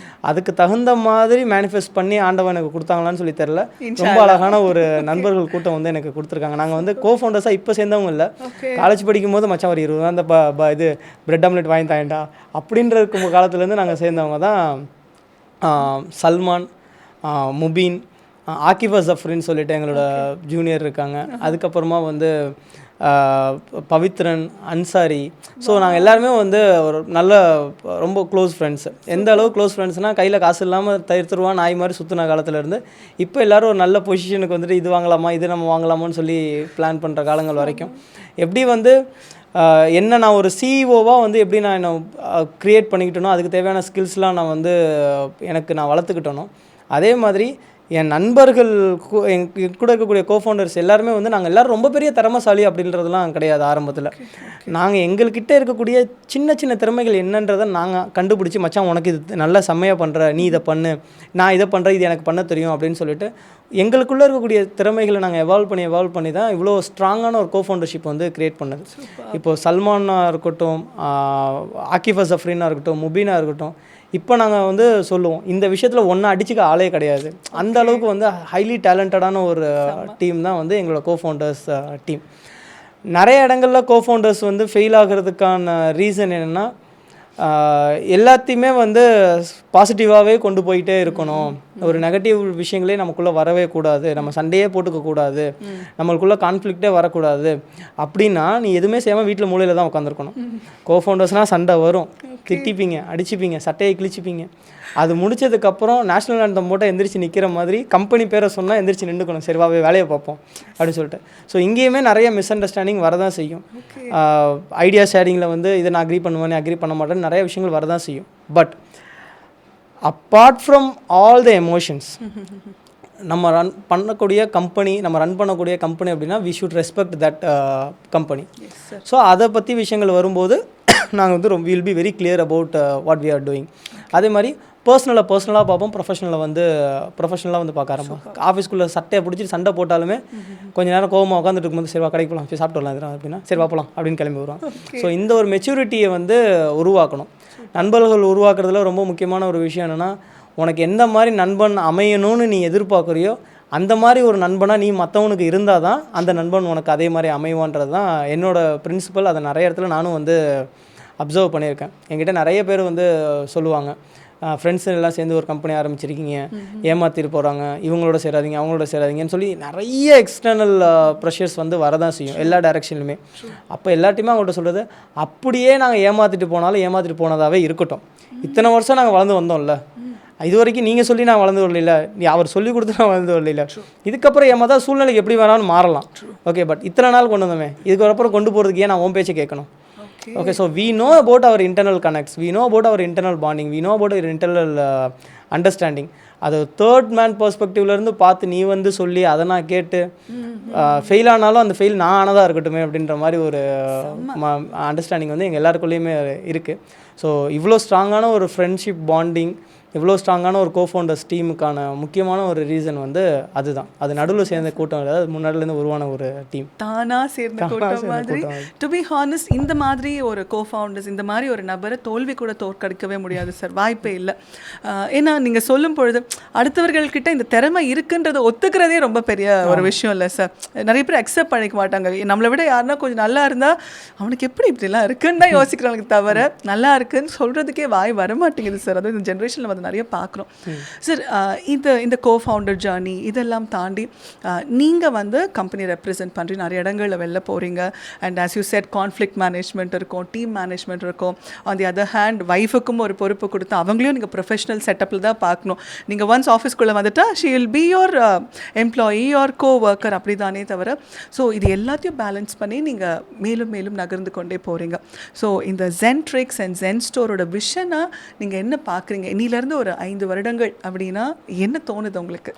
அதுக்கு தகுந்த மாதிரி மேனிஃபெஸ்ட் பண்ணி ஆண்டவன் எனக்கு கொடுத்தாங்களான்னு சொல்லி தெரில. ரொம்ப அழகான ஒரு நண்பர்கள் கூட்டம் வந்து எனக்கு கொடுத்துருக்காங்க. நாங்கள் வந்து கோஃபவுண்டர்ஸாக இப்போ சேர்ந்தவங்க இல்லை, காலேஜ் படிக்கும் போது மச்சான் ஒரு 20 அந்த இது பிரெட் ஆம்லெட் வாங்கி தாயண்டா அப்படின்ற காலத்துலேருந்து நாங்கள் சேர்ந்தவங்க தான் சல்மான், முபீன், ஆக்கிஃபா ஜஃப்ரின்னு சொல்லிட்டு எங்களோட ஜூனியர் இருக்காங்க. அதுக்கப்புறமா வந்து பவித்ரன், அன்சாரி. ஸோ நாங்கள் எல்லாருமே வந்து ஒரு நல்ல ரொம்ப க்ளோஸ் ஃப்ரெண்ட்ஸு. எந்த அளவு க்ளோஸ் ஃப்ரெண்ட்ஸ்னால், கையில் காசு இல்லாமல் தருவான் நாய் மாதிரி சுற்றின காலத்துலேருந்து இப்போ எல்லோரும் ஒரு நல்ல பொசிஷனுக்கு வந்துட்டு இது வாங்கலாமா, இது நம்ம வாங்கலாமான்னு சொல்லி பிளான் பண்ணுற காலங்கள் வரைக்கும் எப்படி வந்து என்ன நான் ஒரு சிஇஓவாக வந்து எப்படி நான் என்ன க்ரியேட் பண்ணிக்கிட்டேனோ, அதுக்கு தேவையான ஸ்கில்ஸ்லாம் நான் வந்து எனக்கு நான் வளர்த்துக்கிட்டேனோ, அதே மாதிரி என் நண்பர்கள் என் கூட இருக்கக்கூடிய கோஃபவுண்டர்ஸ் எல்லாருமே வந்து நாங்கள் எல்லோரும் ரொம்ப பெரிய திறமைசாலி அப்படின்றதுலாம் கிடையாது. ஆரம்பத்தில் நாங்கள் எங்கள்கிட்ட இருக்கக்கூடிய சின்ன சின்ன திறமைகள் என்னன்றதை நாங்கள் கண்டுபிடிச்சி, மச்சான் உனக்கு இது நல்லா செம்மையாக பண்ணுற, நீ இதை பண்ணு, நான் இதை பண்ணுறேன், இது எனக்கு பண்ண தெரியும் அப்படின்னு சொல்லிட்டு எங்களுக்குள்ளே இருக்கக்கூடிய திறமைகளை நாங்கள் எவால்வ் பண்ணி தான் இவ்வளோ ஸ்ட்ராங்கான ஒரு கோஃபவுண்டர்ஷிப் வந்து க்ரியேட் பண்ணது. இப்போது சல்மானாக இருக்கட்டும், ஆக்கிஃபா ஜஃப்ரினாக இருக்கட்டும், முபீனாக இருக்கட்டும், இப்போ நாங்கள் வந்து சொல்லுவோம் இந்த விஷயத்தில் ஒன்றா அடிச்சுக்க ஆளே கிடையாது. அந்த அளவுக்கு வந்து ஹைலி டேலண்டடான ஒரு டீம் தான் வந்து எங்களோட கோஃபவுண்டர்ஸ் டீம். நிறைய இடங்களில் கோஃபவுண்டர்ஸ் வந்து ஃபெயில் ஆகிறதுக்கான ரீசன் என்னென்னா, எல்லாத்தையுமே வந்து பாசிட்டிவாகவே கொண்டு போயிட்டே இருக்கணும், ஒரு நெகட்டிவ் விஷயங்களே நமக்குள்ளே வரவே கூடாது, நம்ம சண்டையே போட்டுக்கக்கூடாது, நம்மளுக்குள்ளே கான்ஃப்ளிக்டே வரக்கூடாது அப்படின்னா நீ எதுவுமே செய்யாமல் வீட்டில் மூலையில் தான் உட்காந்துருக்கணும். கோஃபவுண்டர்ஸ்னால் சண்டை வரும், திட்டிப்பீங்க, அடிச்சுப்பீங்க, சட்டையை கிழிச்சிப்பீங்க. அது முடிச்சதுக்கப்புறம் நேஷ்னல் ஆந்தம் போட்டால் எந்திரிச்சு நிற்கிற மாதிரி கம்பெனி பேரை சொன்னால் எந்திரிச்சு நின்றுக்கணும், சரிவாவே வேலையை பார்ப்போம் அப்படின்னு சொல்லிட்டு. ஸோ இங்கேயுமே நிறைய மிஸ் அண்டர்ஸ்டாண்டிங் வரதான் செய்யும். ஐடியா ஷேரிங்கில் வந்து இதை நான் அக்ரி பண்ணுவேன், அக்ரி பண்ண மாட்டேன்னு நிறைய விஷயங்கள் வரதான் செய்யும். But apart from all the emotions, நம்ம ரன் பண்ணக்கூடிய கம்பெனி அப்படின்னா we should respect that company. So அதை பற்றி விஷயங்கள் வரும்போது நாங்கள் வந்து will be very clear about what we are doing. அதே மாதிரி பர்சனலாக பார்ப்போம், ப்ரொஃபஷனலாக வந்து பார்க்க ஆரம்பிப்போம். ஆஃபீஸ்க்குள்ளே சட்டையை பிடிச்சிட்டு சண்டை போட்டாலுமே கொஞ்சம் நேரம் கோவமாக உட்காந்துட்டு இருக்கும்போது சரிவா கடைக்கு போகலாம், சாப்பிட்டு வரலாம் அப்படின்னா சரிவா போகலாம் அப்படின்னு கிளம்பி வருவோம். ஸோ இந்த ஒரு மெச்சூரிட்டியை வந்து உருவாக்கணும். நண்பர்கள் உருவாக்குறதுல ரொம்ப முக்கியமான ஒரு விஷயம் என்னென்னா, உனக்கு எந்த மாதிரி நண்பன் அமையணும்னு நீ எதிர்பார்க்குறியோ அந்த மாதிரி ஒரு நண்பனாக நீ மற்றவனுக்கு இருந்தால் தான் அந்த நண்பன் உனக்கு அதே மாதிரி அமைவான்றது தான் என்னோடய பிரின்சிபல். அதை நிறைய இடத்துல நானும் வந்து அப்சர்வ் பண்ணியிருக்கேன். என்கிட்ட நிறைய பேர் வந்து சொல்லுவாங்க, ஃப்ரெண்ட்ஸ் எல்லாம் சேர்ந்து ஒரு கம்பெனி ஆரம்பிச்சிருக்கீங்க, ஏமாற்றிட்டு போகிறாங்க, இவங்களோட சேராதீங்க அவங்களோட சேராதீங்கன்னு சொல்லி நிறைய எக்ஸ்டர்னல் ப்ரெஷர்ஸ் வந்து வரதான் செய்யும் எல்லா டைரெக்ஷன்லையுமே. அப்போ எல்லாத்தையுமே அவங்கள்ட்ட சொல்கிறது, அப்படியே நாங்கள் ஏமாற்றிட்டு போனாலும் ஏமாற்றிட்டு போனதாகவே இருக்கட்டும். இத்தனை வருஷம் நாங்கள் வளர்ந்து வந்தோம்ல, இது வரைக்கும் நீங்கள் சொல்லி நான் வளர்ந்து வரல, நீ அவர் சொல்லி கொடுத்து நான் வளர்ந்து வரல, இதுக்கப்புறம் ஏமாத்தா சூழ்நிலைக்கு எப்படி வேணாலும் மாறலாம். ஓகே, பட் இத்தனை நாள் கொண்டு வந்தோமே, இதுக்கப்புறம் கொண்டு போகிறதுக்கு ஏன் நான் உன் பேச்சை கேட்கணும்? Okay, so we know about our internal connects, we know about our internal bonding, we know about our internal understanding. அது தேர்ட் மேன் பெர்ஸ்பெக்டிவ்லேருந்து பார்த்து நீ வந்து சொல்லி அதை நான் கேட்டு ஃபெயில் ஆனாலும் அந்த ஃபெயில் நான் ஆனதாக இருக்கட்டுமே அப்படின்ற மாதிரி ஒரு அண்டர்ஸ்டாண்டிங் வந்து எங்கள் எல்லாருக்குள்ளேயுமே இருக்குது. ஸோ இவ்வளோ ஸ்ட்ராங்கான ஒரு ஃப்ரெண்ட்ஷிப் பாண்டிங், இவ்வளோ ஸ்ட்ராங்கான ஒரு கோஃபவுண்டர்ஸ் டீமுக்கான முக்கியமான ஒரு ரீசன் வந்து அதுதான். அது நடுவில் சேர்ந்த கூட்டம் இல்லை, அது முன்னாடிலேருந்து உருவான ஒரு டீம், தானாக சேர்ந்த கூட்டம் மாதிரி. டு பி ஹானஸ்ட், இந்த மாதிரி ஒரு கோஃபவுண்டர்ஸ், இந்த மாதிரி ஒரு நபரை தோல்வி கூட தோற்கடிக்கவே முடியாது சார், வாய்ப்பே இல்லை. ஏன்னா நீங்கள் சொல்லும் பொழுது அடுத்தவர்கள்கிட்ட இந்த திறமை இருக்குன்றதை ஒத்துக்கிறதே ரொம்ப பெரிய ஒரு விஷயம் இல்லை சார். நிறைய பேர் அக்செப்ட் பண்ணிக்க மாட்டாங்க. நம்மளை விட யாருன்னா கொஞ்சம் நல்லா இருந்தால் அவனுக்கு எப்படி இப்படிலாம் இருக்குன்னு தான் யோசிக்கிறாங்க தவிர நல்லா இருக்குன்னு சொல்கிறதுக்கே வாய் வரமாட்டேங்குது சார். அதுவும் இந்த ஜென்ரேஷனில் வந்து நிறைய பார்க்குறோம் சார். இந்த கோஃபவுண்டர் ஜர்னி இதெல்லாம் தாண்டி நீங்கள் வந்து கம்பெனி ரெப்ரசென்ட் பண்ணுறீங்க, நிறைய இடங்களில் வெளில போகிறீங்க. And as you said conflict management இருக்கும், டீம் மேனேஜ்மெண்ட் இருக்கும். ஆன் தி அதர் ஹேண்ட் ஒய்ஃபுக்கும் ஒரு பொறுப்பு கொடுத்து அவங்களையும் நீங்கள் ப்ரொஃபஷனல் செட்டப்பில் தான் பார்க்கணும். நீங்கள் ஒன்ஸ் ஆஃபீஸ்க்குள்ளே வந்துட்டால் she will be your employee, your coworker, அப்படி தானே தவிர. ஸோ இது எல்லாத்தையும் பேலன்ஸ் பண்ணி நீங்கள் மேலும் மேலும் நகர்ந்து கொண்டே போகிறீங்க. ஸோ இந்த ஜென்ட்ரிக்ஸ் அண்ட் ஜென் ஸ்டோரோட விஷனாக நீங்கள் என்ன பார்க்குறீங்க? இன்னிலேருந்து ஒரு 5 வருடங்கள் அப்படின்னா என்ன தோணுது உங்களுக்கு?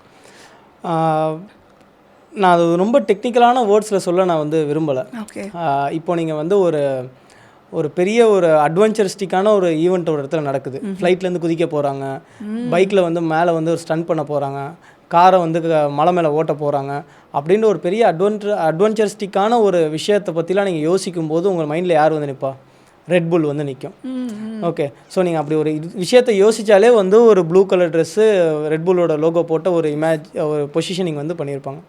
நான் அது ரொம்ப டெக்னிக்கலான வேர்ட்ஸில் சொல்ல நான் வந்து விரும்பலை. ஓகே, இப்போ நீங்கள் வந்து ஒரு பெரிய ஒரு அட்வென்ச்சரிஸ்டிக்கான ஒரு ஈவெண்ட் ஒரு இடத்துல நடக்குது. ஃப்ளைட்லேருந்து குதிக்க போகிறாங்க, பைக்கில் வந்து மேலே வந்து ஒரு ஸ்டண்ட் பண்ண போகிறாங்க, காரை வந்து மலை மேலே ஓட்ட போகிறாங்க அப்படின்ற ஒரு பெரிய அட்வென்ச்சரிஸ்டிக்கான ஒரு விஷயத்தை பற்றிலாம் நீங்கள் யோசிக்கும் போது உங்கள் மைண்டில் யார் வந்து நிற்பா? ரெட்புல் வந்து நிற்கும். ஓகே, ஸோ நீங்கள் அப்படி ஒரு விஷயத்தை யோசித்தாலே வந்து ஒரு ப்ளூ கலர் ட்ரெஸ்ஸு ரெட்புல்லோட லோகோ போட்ட ஒரு ஒரு பொசிஷனிங் வந்து பண்ணியிருப்பாங்க.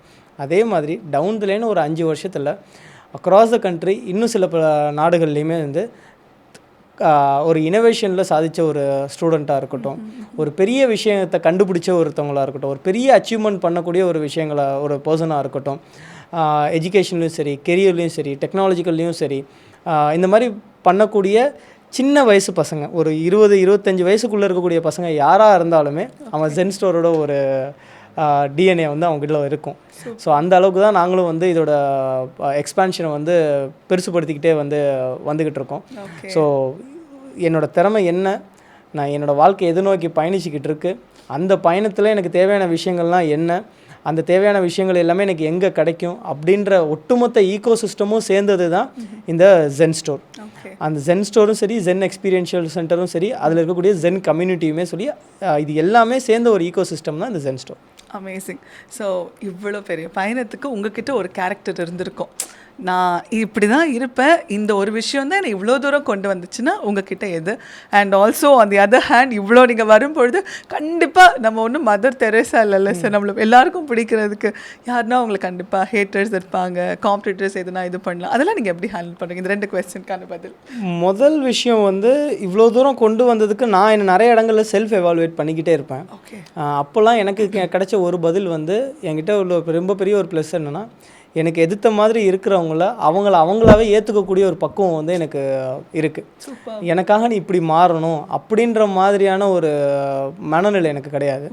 அதே மாதிரி டவுன் தி லைன் ஒரு 5 வருஷத்தில் அக்ராஸ் த கண்ட்ரி இன்னும் சில நாடுகள்லேயுமே வந்து ஒரு இனோவேஷனில் சாதித்த ஒரு ஸ்டூடெண்ட்டாக இருக்கட்டும், ஒரு பெரிய விஷயத்தை கண்டுபிடிச்ச ஒருத்தவங்களாக இருக்கட்டும், ஒரு பெரிய அச்சீவ்மெண்ட் பண்ணக்கூடிய ஒரு விஷயங்களாக ஒரு பர்சனாக இருக்கட்டும், எஜுகேஷன்லேயும் சரி, கெரியர்லேயும் சரி, டெக்னாலஜிக்கல்லையும் சரி, இந்த மாதிரி பண்ணக்கூடிய சின்ன வயசு பசங்க, ஒரு 20-25 வயசுக்குள்ளே இருக்கக்கூடிய பசங்க யாராக இருந்தாலுமே அவன் ஜென் ஸ்டோரோட ஒரு டிஎன்ஏ வந்து அவங்ககிட்ட இருக்கும். ஸோ அந்த அளவுக்கு தான் நாங்களும் வந்து இதோட எக்ஸ்பான்ஷனை வந்து பெருசுப்படுத்திக்கிட்டே வந்துக்கிட்டு இருக்கோம். ஸோ என்னோடய திறமை என்ன, நான் என்னோடய வாழ்க்கை எது நோக்கி பயணிச்சுக்கிட்டு இருக்கு, அந்த பயணத்தில் எனக்கு தேவையான விஷயங்கள்லாம் என்ன, அந்த தேவையான விஷயங்கள் எல்லாமே எனக்கு எங்கே கிடைக்கும் அப்படின்ற ஒட்டுமொத்த ஈகோ சிஸ்டமும் சேர்ந்தது தான் இந்த ஜென் ஸ்டோர். அந்த ஜென் ஸ்டோரும் சரி, ஜென் எக்ஸ்பீரியன்ஷியல் சென்டரும் சரி, அதில் இருக்கக்கூடிய ஜென் கம்யூனிட்டியுமே சொல்லி இது எல்லாமே சேர்ந்த ஒரு ஈகோ சிஸ்டம் தான் இந்த ஜென் ஸ்டோர். அமேசிங். ஸோ இவ்வளோ பெரிய பயணத்துக்கு உங்ககிட்ட ஒரு கேரக்டர் இருந்திருக்கும், நான் இப்படி தான் இருப்பேன், இந்த ஒரு விஷயம் தான் என்னை இவ்வளோ தூரம் கொண்டு வந்துச்சுன்னா உங்ககிட்ட எது? And also on the other hand இவ்வளோ நீங்கள் வரும்பொழுது கண்டிப்பாக நம்ம ஒன்றும் மதர் தெரேசா இல்லைல்ல சார், நம்மளுக்கு எல்லாருக்கும் பிடிக்கிறதுக்கு யாருன்னா உங்களுக்கு கண்டிப்பாக ஹேட்டர்ஸ் இருப்பாங்க, காம்படிட்டர்ஸ் எதுனா இது பண்ணலாம், அதெல்லாம் நீங்கள் எப்படி ஹேண்டில் பண்ணுறீங்க? இந்த 2 கொஸ்டினுக்கான பதில். முதல் விஷயம் வந்து இவ்வளோ தூரம் கொண்டு வந்ததுக்கு நான் என்ன நிறைய இடங்களில் செல்ஃப் எவாலுவேட் பண்ணிக்கிட்டே இருப்பேன். ஓகே, அப்போல்லாம் எனக்கு கிடைச்ச ஒரு பதில் வந்து என்கிட்ட உள்ள ரொம்ப பெரிய ஒரு ப்ளஸ் என்னென்னா, எனக்கு எதிர்த்த மாதிரி இருக்கிறவங்கள அவங்களாவே ஏற்றுக்கக்கூடிய ஒரு பக்குவம் வந்து எனக்கு இருக்குது. எனக்காக நீ இப்படி மாறணும் அப்படின்ற மாதிரியான ஒரு மனநிலை எனக்கு கிடையாது.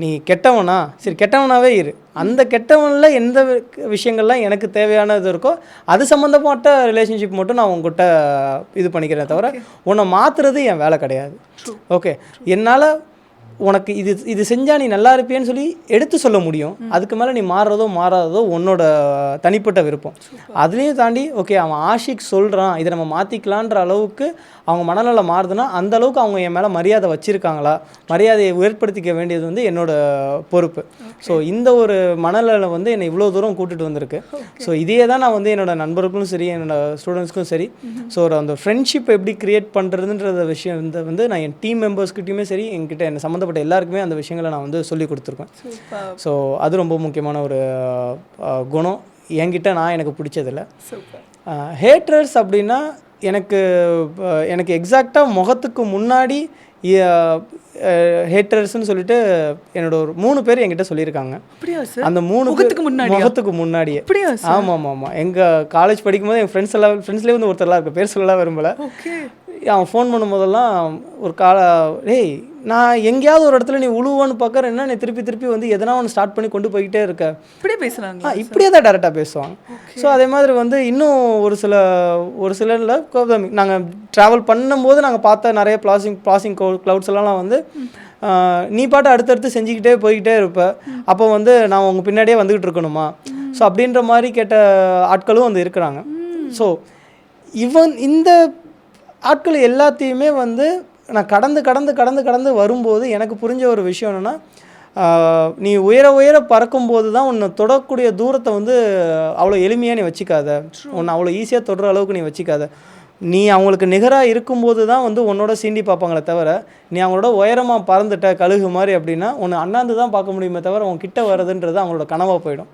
நீ கெட்டவனா, சரி கெட்டவனாகவே இரு, அந்த கெட்டவனில் எந்த விஷயங்கள்லாம் எனக்கு தேவையானது இருக்கோ அது சம்மந்தப்பட்ட ரிலேஷன்ஷிப் மட்டும் நான் உங்ககிட்ட இது பண்ணிக்கிறேன் தவிர உன்னை மாற்றுறது என் வேலை கிடையாது. ஓகே, என்னால் உனக்கு இது செஞ்சால் நீ நல்லா இருப்பியன்னு சொல்லி எடுத்து சொல்ல முடியும், அதுக்கு மேலே நீ மாறாததோ உன்னோட தனிப்பட்ட விருப்பம். அதுலேயும் தாண்டி ஓகே அவன் ஆஷிக் சொல்கிறான் இதை நம்ம மாற்றிக்கலான்ற அளவுக்கு அவங்க மனநல மாறுதுன்னா அந்த அளவுக்கு அவங்க என் மேலே மரியாதை வச்சுருக்காங்களா, மரியாதையை ஏற்படுத்திக்க வேண்டியது வந்து என்னோட பொறுப்பு. ஸோ இந்த ஒரு மனநல வந்து என்னை இவ்வளோ தூரம் கூட்டிகிட்டு வந்திருக்கு. ஸோ இதே தான் நான் வந்து என்னோடய நண்பர்களுக்கும் சரி, என்னோடய ஸ்டூடெண்ட்ஸ்க்கும் சரி, ஸோ அந்த ஃப்ரெண்ட்ஷிப் எப்படி க்ரியேட் பண்ணுறதுன்ற விஷயம் வந்து நான் என் டீம் மெம்பர்ஸ்கிட்டையுமே சரி, என்கிட்ட என்னை சம்மந்தப்பட்ட எல்லாருக்குமே அந்த விஷயங்களை நான் வந்து சொல்லி கொடுத்துருக்கேன். ஸோ அது ரொம்ப முக்கியமான ஒரு குணம் என்கிட்ட எனக்கு பிடிச்சதில்ல. ஹேட்டர்ஸ் அப்படின்னா எனக்கு எக்ஸாக்டாக முகத்துக்கு முன்னாடி ஹேட்டர்ஸ்ன்னு சொல்லிட்டு என்னோட ஒரு 3 பேர் என்கிட்ட சொல்லியிருக்காங்க. அப்படியா சார்? அந்த 3 முகத்துக்கு முன்னாடியே. அப்படியா சார்? ஆமாம். எங்கள் காலேஜ் படிக்கும்போது என் ஃப்ரெண்ட்ஸ்லேயே வந்து ஒருத்தர்லாம் இருக்க, பேர் சொல்லலாம் விரும்பலை. ஓகே. அவன் ஃபோன் பண்ணும்போதெல்லாம் ஒரு டேய் நான் எங்கேயாவது ஒரு இடத்துல நீ உழுவான்னு பார்க்குற, என்ன நீ திருப்பி வந்து எதனா ஒன்று ஸ்டார்ட் பண்ணி கொண்டு போய்கிட்டே இருக்க, இப்படியே பேசுகிறாங்க. இப்படியே தான் டேரெக்டாக பேசுவாங்க. ஸோ அதே மாதிரி வந்து இன்னும் ஒரு சிலரில் நாங்கள் ட்ராவல் பண்ணும்போது நாங்கள் பார்த்த நிறைய ப்ளாசிங் க்ளவுட்ஸ் எல்லாம் வந்து நீ பாட்டு அடுத்தடுத்து செஞ்சுக்கிட்டே போய்கிட்டே இருப்ப, அப்போ வந்து நான் உங்கள் பின்னாடியே வந்துக்கிட்டு இருக்கணுமா? ஸோ அப்படின்ற மாதிரி கேட்ட ஆட்களும் வந்து இருக்கிறாங்க. ஸோ இந்த ஆட்கள் எல்லாத்தையுமே வந்து நான் கடந்து வரும்போது எனக்கு புரிஞ்ச ஒரு விஷயம் என்னென்னா, நீ உயர பறக்கும்போது தான் உன்னை தொடக்கூடிய தூரத்தை வந்து அவ்வளோ எளிமையாக நீ வச்சுக்காத, உன்னை அவ்வளோ ஈஸியாக தொடுற அளவுக்கு நீ வச்சுக்காத. நீ அவங்களுக்கு நிகராக இருக்கும்போது தான் வந்து உன்னோட சீண்டி பார்ப்பாங்களே தவிர, நீ அவங்களோட உயரமாக பறந்துட்ட கழுகு மாதிரி அப்படின்னா உன்னை அண்ணாந்து தான் பார்க்க முடியுமே தவிர உன் கிட்ட வர்றதுன்றது அவங்களோட கனவாக போயிடும்.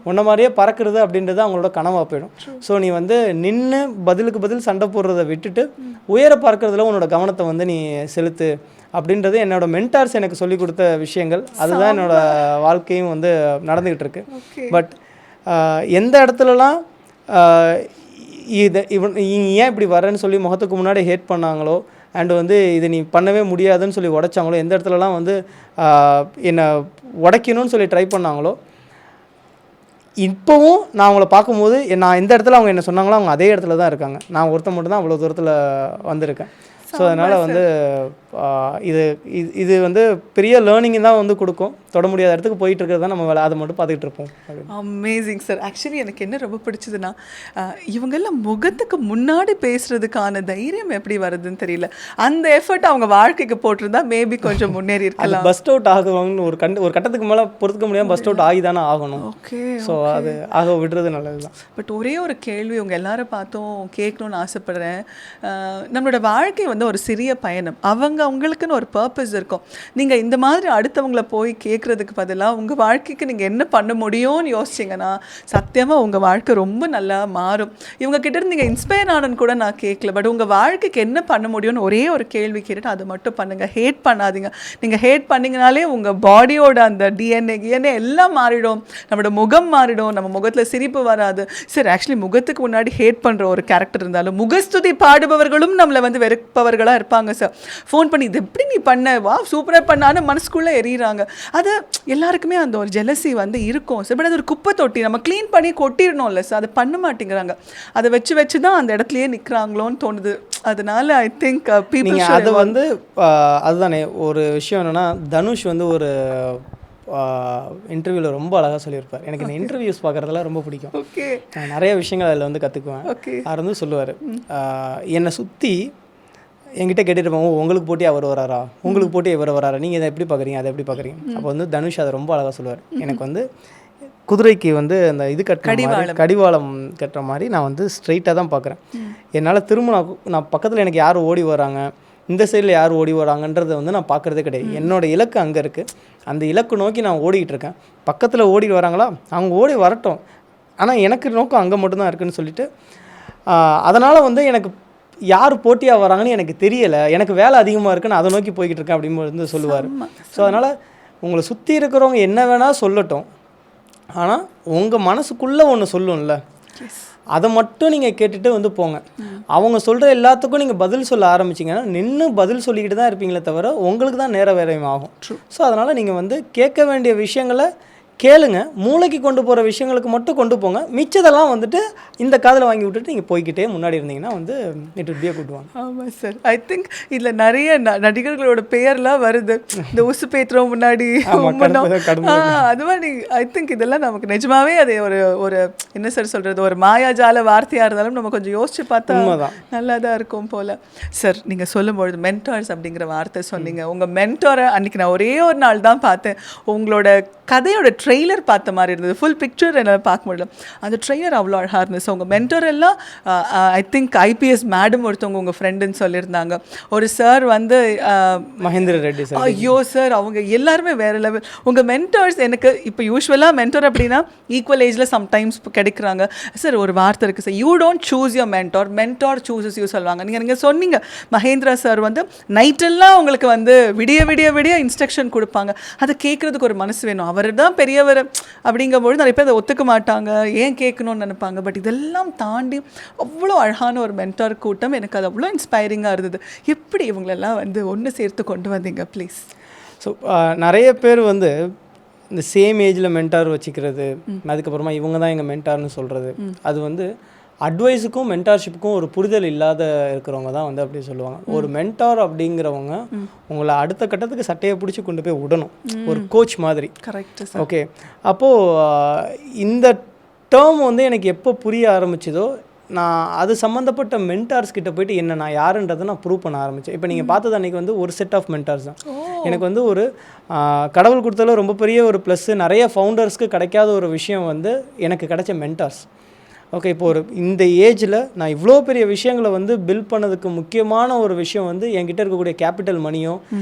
உன்ன மாதிரியே பறக்கிறது அப்படின்றது அவங்களோட கனவாக போயிடும். ஸோ நீ வந்து நின்று பதிலுக்கு பதில் சண்டை போடுறதை விட்டுட்டு உயர பறக்கிறதுல உன்னோட கவனத்தை வந்து நீ செலுத்து அப்படின்றது என்னோட மென்டார்ஸ் எனக்கு சொல்லிக் கொடுத்த விஷயங்கள். அதுதான் என்னோட வாழ்க்கையும் வந்து நடந்துக்கிட்டு இருக்கு. பட் எந்த இடத்துலலாம் இவன் ஏன் இப்படி வரேன்னு சொல்லி முகத்துக்கு முன்னாடி ஹேட் பண்ணாங்களோ, அண்ட் வந்து இது நீ பண்ணவே முடியாதுன்னு சொல்லி உடைச்சாங்களோ, எந்த இடத்துலலாம் வந்து என்னை உடைக்கணும்னு சொல்லி ட்ரை பண்ணாங்களோ, இப்போவும் நான் அவங்கள பார்க்கும்போது நான் எந்த இடத்துல அவங்க என்ன சொன்னாங்களோ அவங்க அதே இடத்துல தான் இருக்காங்க. நான் ஒருத்தன் மட்டும் தான் அவ்வளோ தூரத்தில் வந்திருக்கேன். ஸோ அதனால் வந்து இது வந்து பெரிய லேர்னிங் தான் வந்து கொடுக்கும். தொட முடியாத இடத்துக்கு போயிட்டு இருக்கிறது தான் நம்ம வேலை, அதை மட்டும் பார்த்துக்கிட்டு இருப்போம். Amazing sir. ஆக்சுவலி எனக்கு என்ன ரொம்ப பிடிச்சதுன்னா, இவங்கெல்லாம் முகத்துக்கு முன்னாடி பேசுறதுக்கான தைரியம் எப்படி வருதுன்னு தெரியல. அந்த எஃபர்ட் அவங்க வாழ்க்கைக்கு போட்டிருந்தா மேபி கொஞ்சம் முன்னேறி இருக்கலாம். பஸ்ட் அவுட் ஆகுவாங்கன்னு ஒரு கட்டத்துக்கு மேலே பொறுத்துக்க முடியாமல் பஸ்ட் அவுட் ஆகி தானே ஆகணும். ஓகே. ஸோ அது ஆக விடுறது நல்லது தான். பட் ஒரே ஒரு கேள்வி உங்க எல்லாரும் பார்த்தும் கேட்கணும்னு ஆசைப்படுறேன். நம்மளோட வாழ்க்கை வந்து ஒரு சிறிய பயணம். அவங்களுக்குன்னு ஒரு பர்பஸ் இருக்கும். நீங்கள் இந்த மாதிரி அடுத்தவங்களை போய் கேட்குறதுக்கு பதிலாக உங்கள் வாழ்க்கைக்கு நீங்கள் என்ன பண்ண முடியும்னு யோசிச்சிங்கன்னா சத்தியமாக உங்கள் வாழ்க்கை ரொம்ப நல்லா மாறும். இவங்க கிட்டேருந்து நீங்கள் இன்ஸ்பயர் ஆனன்னு கூட நான் கேட்கல. பட் உங்கள் வாழ்க்கைக்கு என்ன பண்ண முடியும்னு ஒரே ஒரு கேள்வி கேட்டுட்டு அதை மட்டும் பண்ணுங்கள். ஹேட் பண்ணாதீங்க. நீங்கள் ஹேட் பண்ணிங்கனாலே உங்கள் பாடியோட அந்த டிஎன்ஏ எல்லாம் மாறிடும். நம்மளோட முகம் மாறிடும். நம்ம முகத்தில் சிரிப்பு வராது. சரி, ஆக்சுவலி முகத்துக்கு முன்னாடி ஹேட் பண்ணுற ஒரு கேரக்டர் இருந்தாலும் முகஸ்துதி பாடுபவர்களும் நம்மளை வந்து வெறுப்பவர்களாக இருப்பாங்க சார். ஃபோன் பண்ணி இது எப்படி நீ பண்ண, வா சூப்பராக பண்ணான்னு மனசுக்குள்ளே எறிகிறாங்க. அது எல்லாருக்குமே அந்த ஒரு ஜெலசி வந்து இருக்கும் சார். பட் அது ஒரு குப்பை தொட்டி, நம்ம க்ளீன் பண்ணி கொட்டிடணும்ல சார். அதை பண்ண மாட்டேங்கிறாங்க. அதை வச்சு தான் அந்த இடத்துலையே நிற்கிறாங்களோன்னு தோணுது. அதனால ஐ திங்க் பீப்புள் அது வந்து அதுதானே ஒரு விஷயம் என்னென்னா, தனுஷ் வந்து ஒரு இன்டர்வியூவில் ரொம்ப அழகாக சொல்லியிருப்பார். எனக்கு இந்த இன்டர்வியூஸ் பார்க்குறதெல்லாம் ரொம்ப பிடிக்கும். ஓகே. நான் நிறைய விஷயங்கள் அதில் வந்து கற்றுக்குவேன். அவர் வந்து சொல்லுவார், என்னை சுற்றி என்கிட்ட கேட்டுருப்பாங்க, உங்களுக்கு போட்டி அவர் வராரா, உங்களுக்கு போட்டி இவர் வராரா, நீங்கள் இதை எப்படி பார்க்குறீங்க, அதை எப்படி பார்க்குறீங்க. அப்போ வந்து தனுஷ் அதை ரொம்ப அழகாக சொல்லுவார். எனக்கு வந்து குதிரைக்கு வந்து அந்த இது கடிவாளம் கட்டுற மாதிரி நான் வந்து ஸ்ட்ரைட்டாக தான் பார்க்குறேன். என்னால் திரும்ப நான் பக்கத்தில் எனக்கு யார் ஓடி வராங்க, இந்த சைடில் யார் ஓடி வராங்கன்றதை வந்து நான் பார்க்குறதே கிடையாது. என்னோடய இலக்கு அங்கே இருக்குது. அந்த இலக்கு நோக்கி நான் ஓடிக்கிட்டு இருக்கேன். பக்கத்தில் ஓடி வராங்களா, அவங்க ஓடி வரட்டும், ஆனால் எனக்கு நோக்கம் அங்கே மட்டும்தான் இருக்குதுன்னு சொல்லிட்டு, அதனால் வந்து எனக்கு யார் போட்டியாக வராங்கன்னு எனக்கு தெரியலை, எனக்கு வேலை அதிகமாக இருக்குன்னு அதை நோக்கி போய்கிட்டு இருக்கேன் அப்படின்னு வந்து சொல்லுவார். ஸோ அதனால் உங்களை சுற்றி இருக்கிறவங்க என்ன வேணால் சொல்லட்டும், ஆனால் உங்கள் மனசுக்குள்ளே ஒன்று சொல்லும்ல, அதை மட்டும் நீங்கள் கேட்டுட்டு வந்து போங்க. அவங்க சொல்கிற எல்லாத்துக்கும் நீங்கள் பதில் சொல்ல ஆரம்பிச்சிங்கன்னா நின்று பதில் சொல்லிக்கிட்டு தான் இருப்பீங்களே தவிர உங்களுக்கு தான் நேர வேலையும் ஆகும். ஸோ அதனால் நீங்கள் வந்து கேட்க வேண்டிய விஷயங்களை கேளுங்க, மூளைக்கு கொண்டு போகிற விஷயங்களுக்கு மட்டும் கொண்டு போங்க. மிச்சதெல்லாம் வந்துட்டு இந்த காதில் வாங்கி விட்டுட்டு நீங்கள் போய்கிட்டே முன்னாடி இருந்தீங்கன்னா வந்து it will be a good one. ஆமாம் சார். ஐ திங்க் இதில் நிறைய நடிகர்களோட பெயர்லாம் வருது. இந்த உசு பேத்துறோம் முன்னாடி அது மாதிரி. ஐ திங்க் இதெல்லாம் நமக்கு நிஜமாவே அது ஒரு என்ன சார் சொல்கிறது, ஒரு மாயாஜால வார்த்தையாக இருந்தாலும் நம்ம கொஞ்சம் யோசிச்சு பார்த்தா நல்லா தான் இருக்கும் போல். சார் நீங்கள் சொல்லும்பொழுது மென்டார்ஸ் அப்படிங்கிற வார்த்தை சொன்னீங்க. உங்கள் மென்டாரை அன்றைக்கி நான் ஒரே ஒரு நாள் தான் பார்த்தேன். உங்களோட கதையோட ட்ரெய்லர் பார்த்த மாதிரி இருந்தது, ஃபுல் பிக்சர் என்னால் பார்க்க முடியல. அந்த ட்ரெய்லர் அவ்வளோ அழகாக இருந்தது. ஸோ உங்கள் மென்டர் எல்லாம் ஐ திங்க் ஐபிஎஸ் மேடம் ஒருத்தவங்க உங்கள் ஃப்ரெண்டுன்னு சொல்லியிருந்தாங்க. ஒரு சார் வந்து மகேந்திர ரெட்டி சார். ஐயோ சார், அவங்க எல்லாருமே வேறு லெவல். உங்கள் மென்டர்ஸ் எனக்கு இப்போ யூஸ்வலாக மென்டர் அப்படின்னா ஈக்குவல் ஏஜில் சம்டைம்ஸ் கிடைக்கிறாங்க. சார் ஒரு வார்த்தை இருக்குது sir, you don't choose your mentor, mentor chooses you சொல்லுவாங்க. நீங்கள் சொன்னீங்க மகேந்திரா சார் வந்து நைட்டெல்லாம் உங்களுக்கு வந்து விடிய விடிய விடிய இன்ஸ்ட்ரக்ஷன் கொடுப்பாங்க. அதை கேட்குறதுக்கு ஒரு மனசு வேணும். அவர் தான் பெரியவர் அப்படிங்கும்போது நிறைய பேர் அதை ஒத்துக்க மாட்டாங்க, ஏன் கேட்கணும்னு நினைப்பாங்க. பட் இதெல்லாம் தாண்டி அவ்வளோ அழகான ஒரு மென்டார் கூட்டம். எனக்கு அது அவ்வளோ இன்ஸ்பைரிங்காக இருந்தது. எப்படி இவங்களெல்லாம் வந்து ஒன்று சேர்த்து கொண்டு வந்தீங்க ப்ளீஸ்? ஸோ நிறைய பேர் வந்து இந்த சேம் ஏஜில் மென்டார் வச்சுக்கிறது, அதுக்கப்புறமா இவங்க தான் எங்கள் மென்டார்னு சொல்கிறது, அது வந்து அட்வைஸுக்கும் மென்டார்ஷிப்புக்கும் ஒரு புரிதல் இல்லாத இருக்கிறவங்க தான் வந்து அப்படி சொல்லுவாங்க. ஒரு மென்டார் அப்படிங்கிறவங்க உங்களை அடுத்த கட்டத்துக்கு சட்டையை பிடிச்சி கொண்டு போய் விடணும், ஒரு கோச் மாதிரி. கரெக்ட். ஓகே, அப்போது இந்த டேர்ம் வந்து எனக்கு எப்போ புரிய ஆரம்பிச்சதோ, நான் அது சம்மந்தப்பட்ட மென்டார்ஸ் கிட்ட போயிட்டு என்ன நான் யாருன்றதை நான் ப்ரூவ் பண்ண ஆரம்பித்தேன். இப்போ நீங்கள் பார்த்தது அன்றைக்கி வந்து ஒரு செட் ஆஃப் மென்டார்ஸ் தான். எனக்கு வந்து ஒரு கடவுள் கொடுத்ததில் ரொம்ப பெரிய ஒரு ப்ளஸ்ஸு, நிறைய ஃபவுண்டர்ஸ்க்கு கிடைக்காத ஒரு விஷயம் வந்து எனக்கு கிடைச்ச மென்டார்ஸ். ஓகே, இப்போ ஒரு இந்த ஏஜில் நான் இவ்வளோ பெரிய விஷயங்களை வந்து பில்ட் பண்ணதுக்கு முக்கியமான ஒரு விஷயம் வந்து என்கிட்ட இருக்கக்கூடிய கேபிட்டல் மணியோ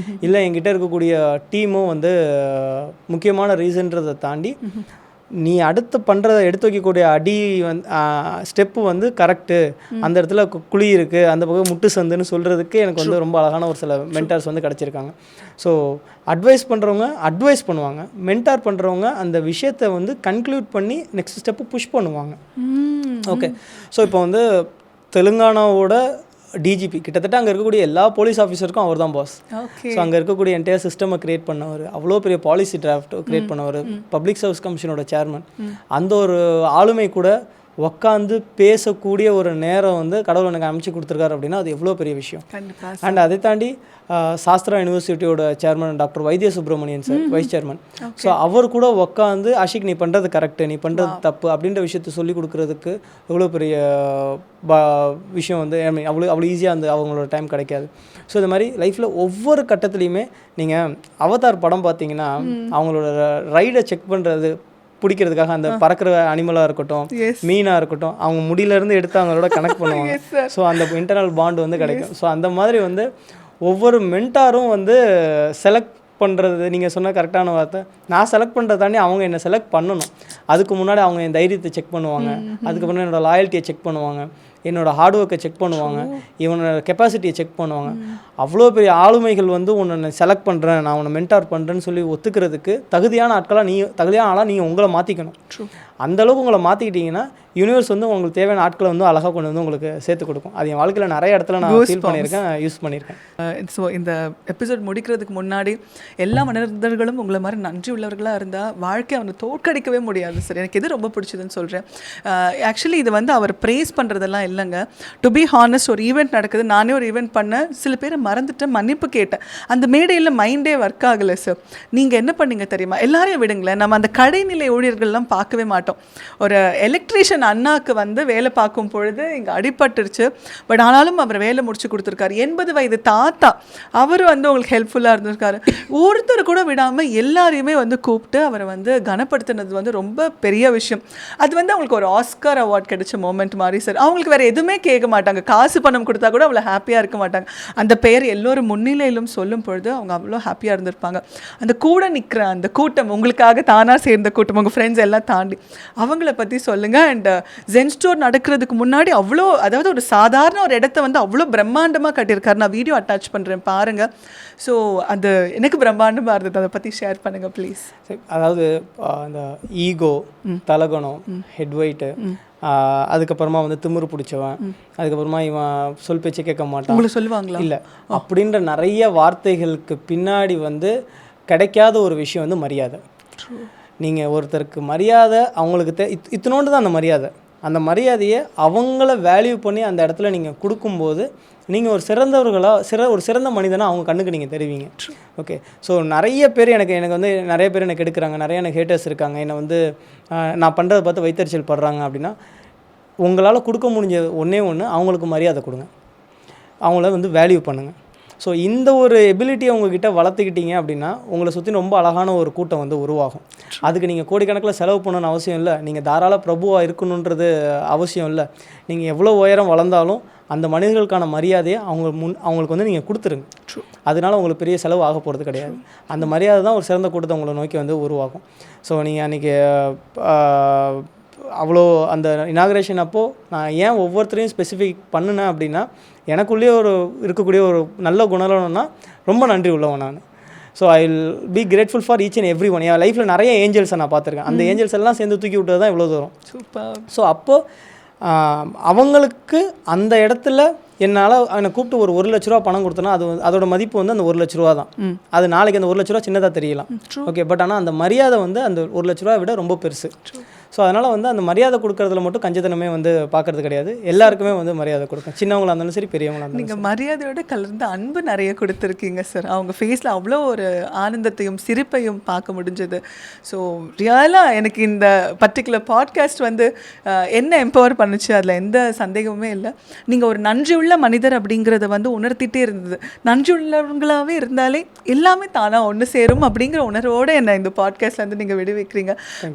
இல்லை என்கிட்ட இருக்கக்கூடிய டீமோ வந்து முக்கியமான ரீசன்றதை தாண்டி நீ அடுத்து பண்ணுறத எடுத்து வைக்கக்கூடிய அடி ஸ்டெப்பு வந்து கரெக்டு, அந்த இடத்துல குழி இருக்குது, அந்த பக்கம் முட்டு சந்துன்னு சொல்கிறதுக்கு எனக்கு வந்து ரொம்ப அழகான ஒரு சில மென்டார்ஸ் வந்து கிடச்சிருக்காங்க. ஸோ அட்வைஸ் பண்ணுறவங்க அட்வைஸ் பண்ணுவாங்க, மென்டார் பண்ணுறவங்க அந்த விஷயத்தை வந்து கன்க்ளூட் பண்ணி நெக்ஸ்ட் ஸ்டெப்பு புஷ் பண்ணுவாங்க. ஓகே, ஸோ இப்போ வந்து தெலுங்கானாவோட டிஜிபி கிட்டத்தட்ட அங்கே இருக்கக்கூடிய எல்லா போலீஸ் ஆஃபீஸருக்கும் அவர் தான் பாஸ். ஸோ அங்கே இருக்கக்கூடிய என்டையர் சிஸ்டமை கிரியேட் பண்ணவர், அவ்வளோ பெரிய பாலிசி டிராஃப்ட் கிரியேட் பண்ணவர், பப்ளிக் சர்வீஸ் கமிஷனோட சேர்மன். அந்த ஒரு ஆளுமை கூட உக்காந்து பேசக்கூடிய ஒரு நேரம் வந்து கடவுள் எனக்கு அமைச்சு கொடுத்துருக்காரு அப்படின்னா அது எவ்வளோ பெரிய விஷயம். அண்ட் அதை தாண்டி Sastra யூனிவர்சிட்டியோட chairman doctor Vaidya Subramanian sir, vice chairman. So அவர் கூட உக்காந்து ஆஷிக் நீ பண்ணுறது கரெக்டு, நீ பண்ணுறது தப்பு அப்படின்ற விஷயத்தை சொல்லி கொடுக்குறதுக்கு எவ்வளோ பெரிய விஷயம் வந்து அவ்வளோ ஈஸியாக அந்த அவங்களோட டைம் கிடைக்காது. ஸோ இந்த மாதிரி லைஃப்பில் ஒவ்வொரு கட்டத்துலேயுமே நீங்கள் அவதார் படம் பார்த்தீங்கன்னா அவங்களோட ரைடை செக் பண்ணுறது பிடிக்கிறதுக்காக அந்த பறக்கிற அனிமலாக இருக்கட்டும், மீனாக இருக்கட்டும், அவங்க முடியிலேருந்து எடுத்து அவங்களோட கனெக்ட் பண்ணுவாங்க. ஸோ அந்த இன்டர்னல் பாண்ட் வந்து கிடைக்கும். ஸோ அந்த மாதிரி வந்து ஒவ்வொரு மென்டாரும் வந்து செலக்ட் பண்ணுறது, நீங்கள் சொன்ன கரெக்டான வார்த்தை, நான் செலக்ட் பண்ணுறத தாண்டி அவங்க என்னை செலக்ட் பண்ணணும். அதுக்கு முன்னாடி அவங்க என் தைரியத்தை செக் பண்ணுவாங்க, அதுக்கப்புறம் என்னோடய லாயல்ட்டியை செக் பண்ணுவாங்க, என்னோடய ஹார்ட் ஒர்க்கை செக் பண்ணுவாங்க, இவனோட கெப்பாசிட்டியை செக் பண்ணுவாங்க. அவ்வளோ பெரிய ஆளுமைகள் வந்து உன்னை செலக்ட் பண்ணுறேன், நான் உன்னை மென்டார் பண்ணுறேன்னு சொல்லி ஒத்துக்கிறதுக்கு தகுதியான ஆளாக நீங்கள் உங்களை மாற்றிக்கணும். அந்தளவுக்கு உங்களை மாற்றிக்கிட்டீங்கன்னா யூனிவர்ஸ் வந்து உங்களுக்கு தேவையான ஆட்களை வந்து அழகாக கொண்டு வந்து உங்களுக்கு சேர்த்து கொடுக்கும். அது என் வாழ்க்கையில் நிறைய இடத்துல நான் ஃபீல் பண்ணியிருக்கேன், யூஸ் பண்ணியிருக்கேன். ஸோ இந்த எபிசோட் முடிக்கிறதுக்கு முன்னாடி எல்லா மனிதர்களும் உங்களை மாதிரி நன்றி உள்ளவர்களாக இருந்தால் வாழ்க்கையை அவனை தோற்கடிக்கவே முடியாது சார். எனக்கு எது ரொம்ப பிடிச்சதுன்னு சொல்கிறேன். ஆக்சுவலி இது வந்து அவர் ப்ரேஸ் பண்ணுறதெல்லாம் இல்லைங்க. டு பி ஹானஸ்ட், ஒரு ஈவெண்ட் நடக்குது, நானே ஒரு ஈவெண்ட் பண்ணேன், சில பேரை மறந்துட்டேன், மன்னிப்பு கேட்டேன், அந்த மேடையில் மைண்டே ஒர்க் ஆகலை சார். நீங்கள் என்ன பண்ணீங்க தெரியுமா, எல்லாரையும் விடுங்களேன், நம்ம அந்த கடைநிலை ஊழியர்கள்லாம் பார்க்கவே மாட்டோம். ஒரு எலக்ட்ரீஷியன் அண்ணாக்கு வந்து வேலை பார்க்கும் பொழுது இங்கே அடிபட்டுருச்சு, பட் ஆனாலும் அவர் வேலை முடிச்சு கொடுத்துருக்காரு. 80 வயது தாத்தா, அவர் வந்து உங்களுக்கு ஹெல்ப்ஃபுல்லாக இருந்திருக்காரு. ஒருத்தர் கூட விடாமல் எல்லாரையுமே வந்து கூப்பிட்டு அவரை வந்து கனப்படுத்தினது வந்து ரொம்ப பெரிய விஷயம். அது வந்து அவங்களுக்கு ஒரு ஆஸ்கார் அவார்ட் கிடைச்ச மோமெண்ட் மாதிரி சார். அவங்களுக்கு வேறு எதுவுமே கேட்க மாட்டாங்க, காசு பணம் கொடுத்தா கூட அவ்வளோ ஹாப்பியாக இருக்க மாட்டாங்க. அந்த பெயர் எல்லோரும் முன்னிலையிலும் சொல்லும் பொழுது அவங்க அவ்வளோ ஹாப்பியாக இருந்திருப்பாங்க. அந்த கூட நிற்கிற அந்த கூட்டம், உங்களுக்காக தானாக சேர்ந்த கூட்டம், உங்கள் ஃப்ரெண்ட்ஸ் எல்லாம் தாண்டி அவங்கள பற்றி சொல்லுங்கள். அண்ட் ஜென் ஸ்டோர் நடக்கிறதுக்கு முன்னாடி அவ்வளோ, அதாவது ஒரு சாதாரண ஒரு இடத்த வந்து அவ்வளோ பிரம்மாண்டமாக கட்டியிருக்காரு. நான் வீடியோ அட்டாச் பண்ணுறேன் பாருங்கள். ஸோ அது எனக்கு பிரம்மாண்டமாக இருந்தது, அதை பற்றி ஷேர் பண்ணுங்கள் ப்ளீஸ். அதாவது இந்த ஈகோ, தலகணம், ஹெட் வெயிட்டு, அதுக்கப்புறமா வந்து திமிரு பிடிச்சவன், அதுக்கப்புறமா இவன் சொல் பேச்சு கேட்க மாட்டான், உங்களை சொல்லுவாங்களா இல்லை அப்படின்ற நிறைய வார்த்தைகளுக்கு பின்னாடி வந்து கிடைக்காத ஒரு விஷயம் வந்து மரியாதை. நீங்கள் ஒருத்தருக்கு மரியாதை அவங்களுக்கு இத்தனோண்டு தான் அந்த மரியாதை. அந்த மரியாதையை அவங்கள வேல்யூ பண்ணி அந்த இடத்துல நீங்கள் கொடுக்கும்போது நீங்கள் ஒரு ஒரு சிறந்த மனிதனாக அவங்க கண்ணுக்கு நீங்கள் தெரிவிங்க. ஓகே, ஸோ நிறைய பேர் எனக்கு வந்து நிறைய பேர் எனக்கு எடுக்கிறாங்க, நிறைய எனக்கு ஹேட்டர்ஸ் இருக்காங்க, என்னை வந்து நான் பண்ணுறதை பார்த்து வைத்தறிச்சல் படுறாங்க. அப்படின்னா உங்களால் கொடுக்க முடிஞ்ச ஒன்றே ஒன்று, அவங்களுக்கு மரியாதை கொடுங்க, அவங்கள வந்து வேல்யூ பண்ணுங்கள். ஸோ இந்த ஒரு எபிலிட்டியை உங்ககிட்ட வளர்த்துக்கிட்டீங்க அப்படின்னா உங்களை சுற்றி ரொம்ப அழகான ஒரு கூட்டம் வந்து உருவாகும். அதுக்கு நீங்கள் கோடிக்கணக்கில் செலவு பண்ணணும்னு அவசியம் இல்லை, நீங்கள் தாராள பிரபுவாக இருக்கணுன்றது அவசியம் இல்லை. நீங்கள் எவ்வளோ உயரம் வளர்ந்தாலும் அந்த மனிதர்களுக்கான மரியாதையை அவங்களுக்கு வந்து நீங்கள் கொடுத்துருங்க. அதனால உங்களுக்கு பெரிய செலவு ஆக போகிறது கிடையாது. அந்த மரியாதை தான் ஒரு சிறந்த கூட்டத்தை உங்களை நோக்கி வந்து உருவாகும். ஸோ நீங்கள் அன்றைக்கி அவ்வளோ அந்த இனாக்ரேஷன் அப்போது நான் ஏன் ஒவ்வொருத்தரையும் ஸ்பெசிஃபிக் பண்ணினேன் அப்படின்னா, எனக்குள்ளேயே இருக்கக்கூடிய ஒரு நல்ல குணம்னா ரொம்ப நன்றி உள்ளவன் நான். So I will be grateful for each and every one. என் லைஃப்பில் நிறைய ஏஞ்சல்ஸை நான் பார்த்துருக்கேன். அந்த ஏஞ்சல்ஸ் எல்லாம் சேர்ந்து தூக்கி விட்டது தான் இவ்வளோ தூரம். சூப்பர். ஸோ அப்போது அவங்களுக்கு அந்த இடத்துல என்னால் என்னை கூப்பிட்டு ஒரு 1 லட்ச ரூபா பணம் கொடுத்தனா அதோட மதிப்பு வந்து அந்த 1 லட்ச ரூபா தான். அது நாளைக்கு அந்த 1 லட்ச ரூபா சின்னதாக தெரியலாம், ஓகே, பட் ஆனால் அந்த மரியாதை வந்து அந்த 1 லட்ச ரூபா விட ரொம்ப பெருசு. ஸோ அதனால் வந்து அந்த மரியாதை கொடுக்கறதுல மட்டும் கஞ்சத்தனமே வந்து பார்க்கறது கிடையாது. எல்லாருக்குமே வந்து மரியாதை கொடுக்கும், சின்னவங்களாக இருந்தாலும் சரி பெரியவங்களாக இருந்தாலும். நீங்கள் மரியாதையோட கலந்து அன்பு நிறைய கொடுத்துருக்கீங்க சார். அவங்க ஃபேஸில் அவ்வளோ ஒரு ஆனந்தத்தையும் சிரிப்பையும் பார்க்க முடிஞ்சது. ஸோ ரியலாக எனக்கு இந்த பர்டிகுலர் பாட்காஸ்ட் வந்து என்ன எம்பவர் பண்ணுச்சு அதில் எந்த சந்தேகமுமே இல்லை. நீங்கள் ஒரு நன்றி உள்ள மனிதர் அப்படிங்கிறத வந்து உணர்த்திட்டே இருந்தது. நன்றி உள்ளவங்களாகவே இருந்தாலே எல்லாமே தானாக ஒன்று சேரும் அப்படிங்கிற உணர்வோடு என்னை இந்த பாட்காஸ்ட்லேருந்து நீங்கள் விடுவிக்கிறீங்க.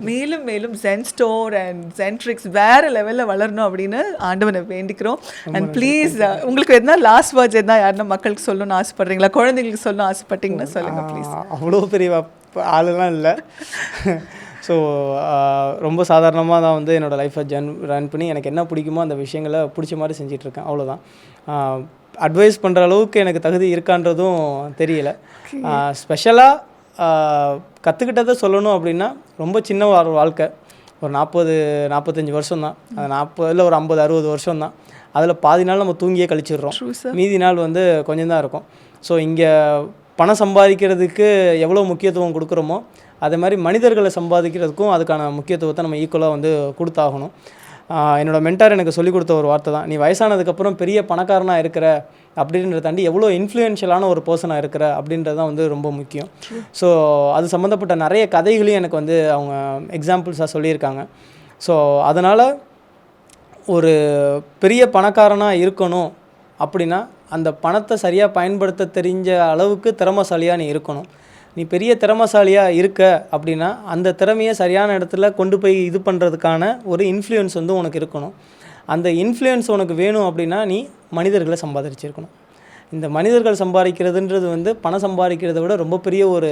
மேலும் மேலும் ஸ்டோர் அண்ட் ஜென்ட்ரிக்ஸ் வேறு லெவலில் வளரணும் அப்படின்னு ஆண்டவனை வேண்டிக்கிறோம். அண்ட் ப்ளீஸ் உங்களுக்கு எதுனா லாஸ்ட் வேர்ட்ஸ் எதுனா யாருன்னா மக்களுக்கு சொல்லணும்னு ஆசைப்படுறீங்களா, குழந்தைங்களுக்கு சொல்லணும் ஆசைப்பட்டீங்கன்னா சொல்லுங்கள் ப்ளீஸ். அவ்வளோ பெரிய ஆளுலாம் இல்லை. ஸோ ரொம்ப சாதாரணமாக தான் வந்து என்னோடய லைஃப்பை ரன் பண்ணி எனக்கு என்ன பிடிக்குமோ அந்த விஷயங்களை பிடிச்ச மாதிரி செஞ்சிட்ருக்கேன், அவ்வளோதான். அட்வைஸ் பண்ணுற அளவுக்கு எனக்கு தகுதி இருக்கான்றதும் தெரியல. ஸ்பெஷலாக கற்றுக்கிட்டதை சொல்லணும் அப்படின்னா ரொம்ப சின்ன வாழ்க்கை, ஒரு 40-45 வருஷம் தான். அது 40 ஒரு 50-60 வருஷம் தான். அதில் பாதி நாள் நம்ம தூங்கியே கழிச்சிடுறோம், மீதி நாள் வந்து கொஞ்சம் தான் இருக்கும். ஸோ இங்கே பணம் சம்பாதிக்கிறதுக்கு எவ்வளோ முக்கியத்துவம் கொடுக்குறோமோ அதே மாதிரி மனிதர்களை சம்பாதிக்கிறதுக்கும் அதுக்கான முக்கியத்துவத்தை நம்ம ஈக்குவலாக வந்து கொடுத்தாகணும். என்னோடய மென்டார் எனக்கு சொல்லிக் கொடுத்த ஒரு வார்த்தை தான், நீ வயசானதுக்கப்புறம் பெரிய பணக்காரனாக இருக்கிற அப்படின்றத தாண்டி எவ்வளோ இன்ஃப்ளூயன்ஷியலான ஒரு பர்சனாக இருக்கிற அப்படின்றது தான் வந்து ரொம்ப முக்கியம். ஸோ அது சம்மந்தப்பட்ட நிறைய கதைகளையும் எனக்கு வந்து அவங்க எக்ஸாம்பிள்ஸாக சொல்லியிருக்காங்க. ஸோ அதனால் ஒரு பெரிய பணக்காரனாக இருக்கணும் அப்படின்னா அந்த பணத்தை சரியாக பயன்படுத்த தெரிஞ்ச அளவுக்கு திறமைசாலியாக நீ இருக்கணும். நீ பெரிய திறமைசாலியாக இருக்க அப்படின்னா அந்த திறமையை சரியான இடத்துல கொண்டு போய் இது பண்ணுறதுக்கான ஒரு இன்ஃப்ளூயன்ஸ் வந்து உனக்கு இருக்கணும். அந்த இன்ஃப்ளூயன்ஸ் உனக்கு வேணும் அப்படின்னா நீ மனிதர்களை சம்பாதிச்சிருக்கணும். இந்த மனிதர்கள் சம்பாதிக்கிறதுன்றது வந்து பணம் சம்பாதிக்கிறத விட ரொம்ப பெரிய ஒரு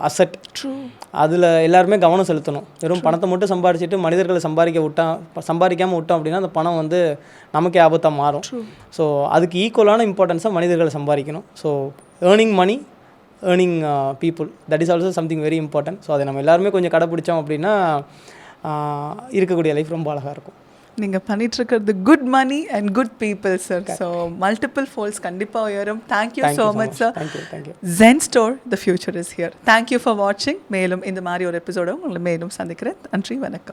அசட். அதில் எல்லாருமே கவனம் செலுத்தணும். வெறும் பணத்தை மட்டும் சம்பாதிச்சுட்டு மனிதர்களை சம்பாதிக்காமல் விட்டோம் அப்படின்னா அந்த பணம் வந்து நமக்கே ஆபத்தாக மாறும். ஸோ அதுக்கு ஈக்குவலான இம்பார்ட்டன்ஸாக மனிதர்களை சம்பாதிக்கணும். So earning money, earning people, that is also something very important. So அதை நம்ம எல்லாருமே கொஞ்சம் கடைப்பிடிச்சோம் அப்படின்னா இருக்கக்கூடிய லைஃப் ரொம்ப அழகாக இருக்கும். நீங்கள் பண்ணிகிட்ருக்கிறது good money and good people sir. So multiple folds கண்டிப்பாக உயரும். Thank you so much sir. Thank you. Zen Store, the future is here. Thank you for வாட்சிங். மேலும் இந்த மாதிரி ஒரு எபிசோட உங்களை மேலும் சந்திக்கிறேன். நன்றி, வணக்கம்.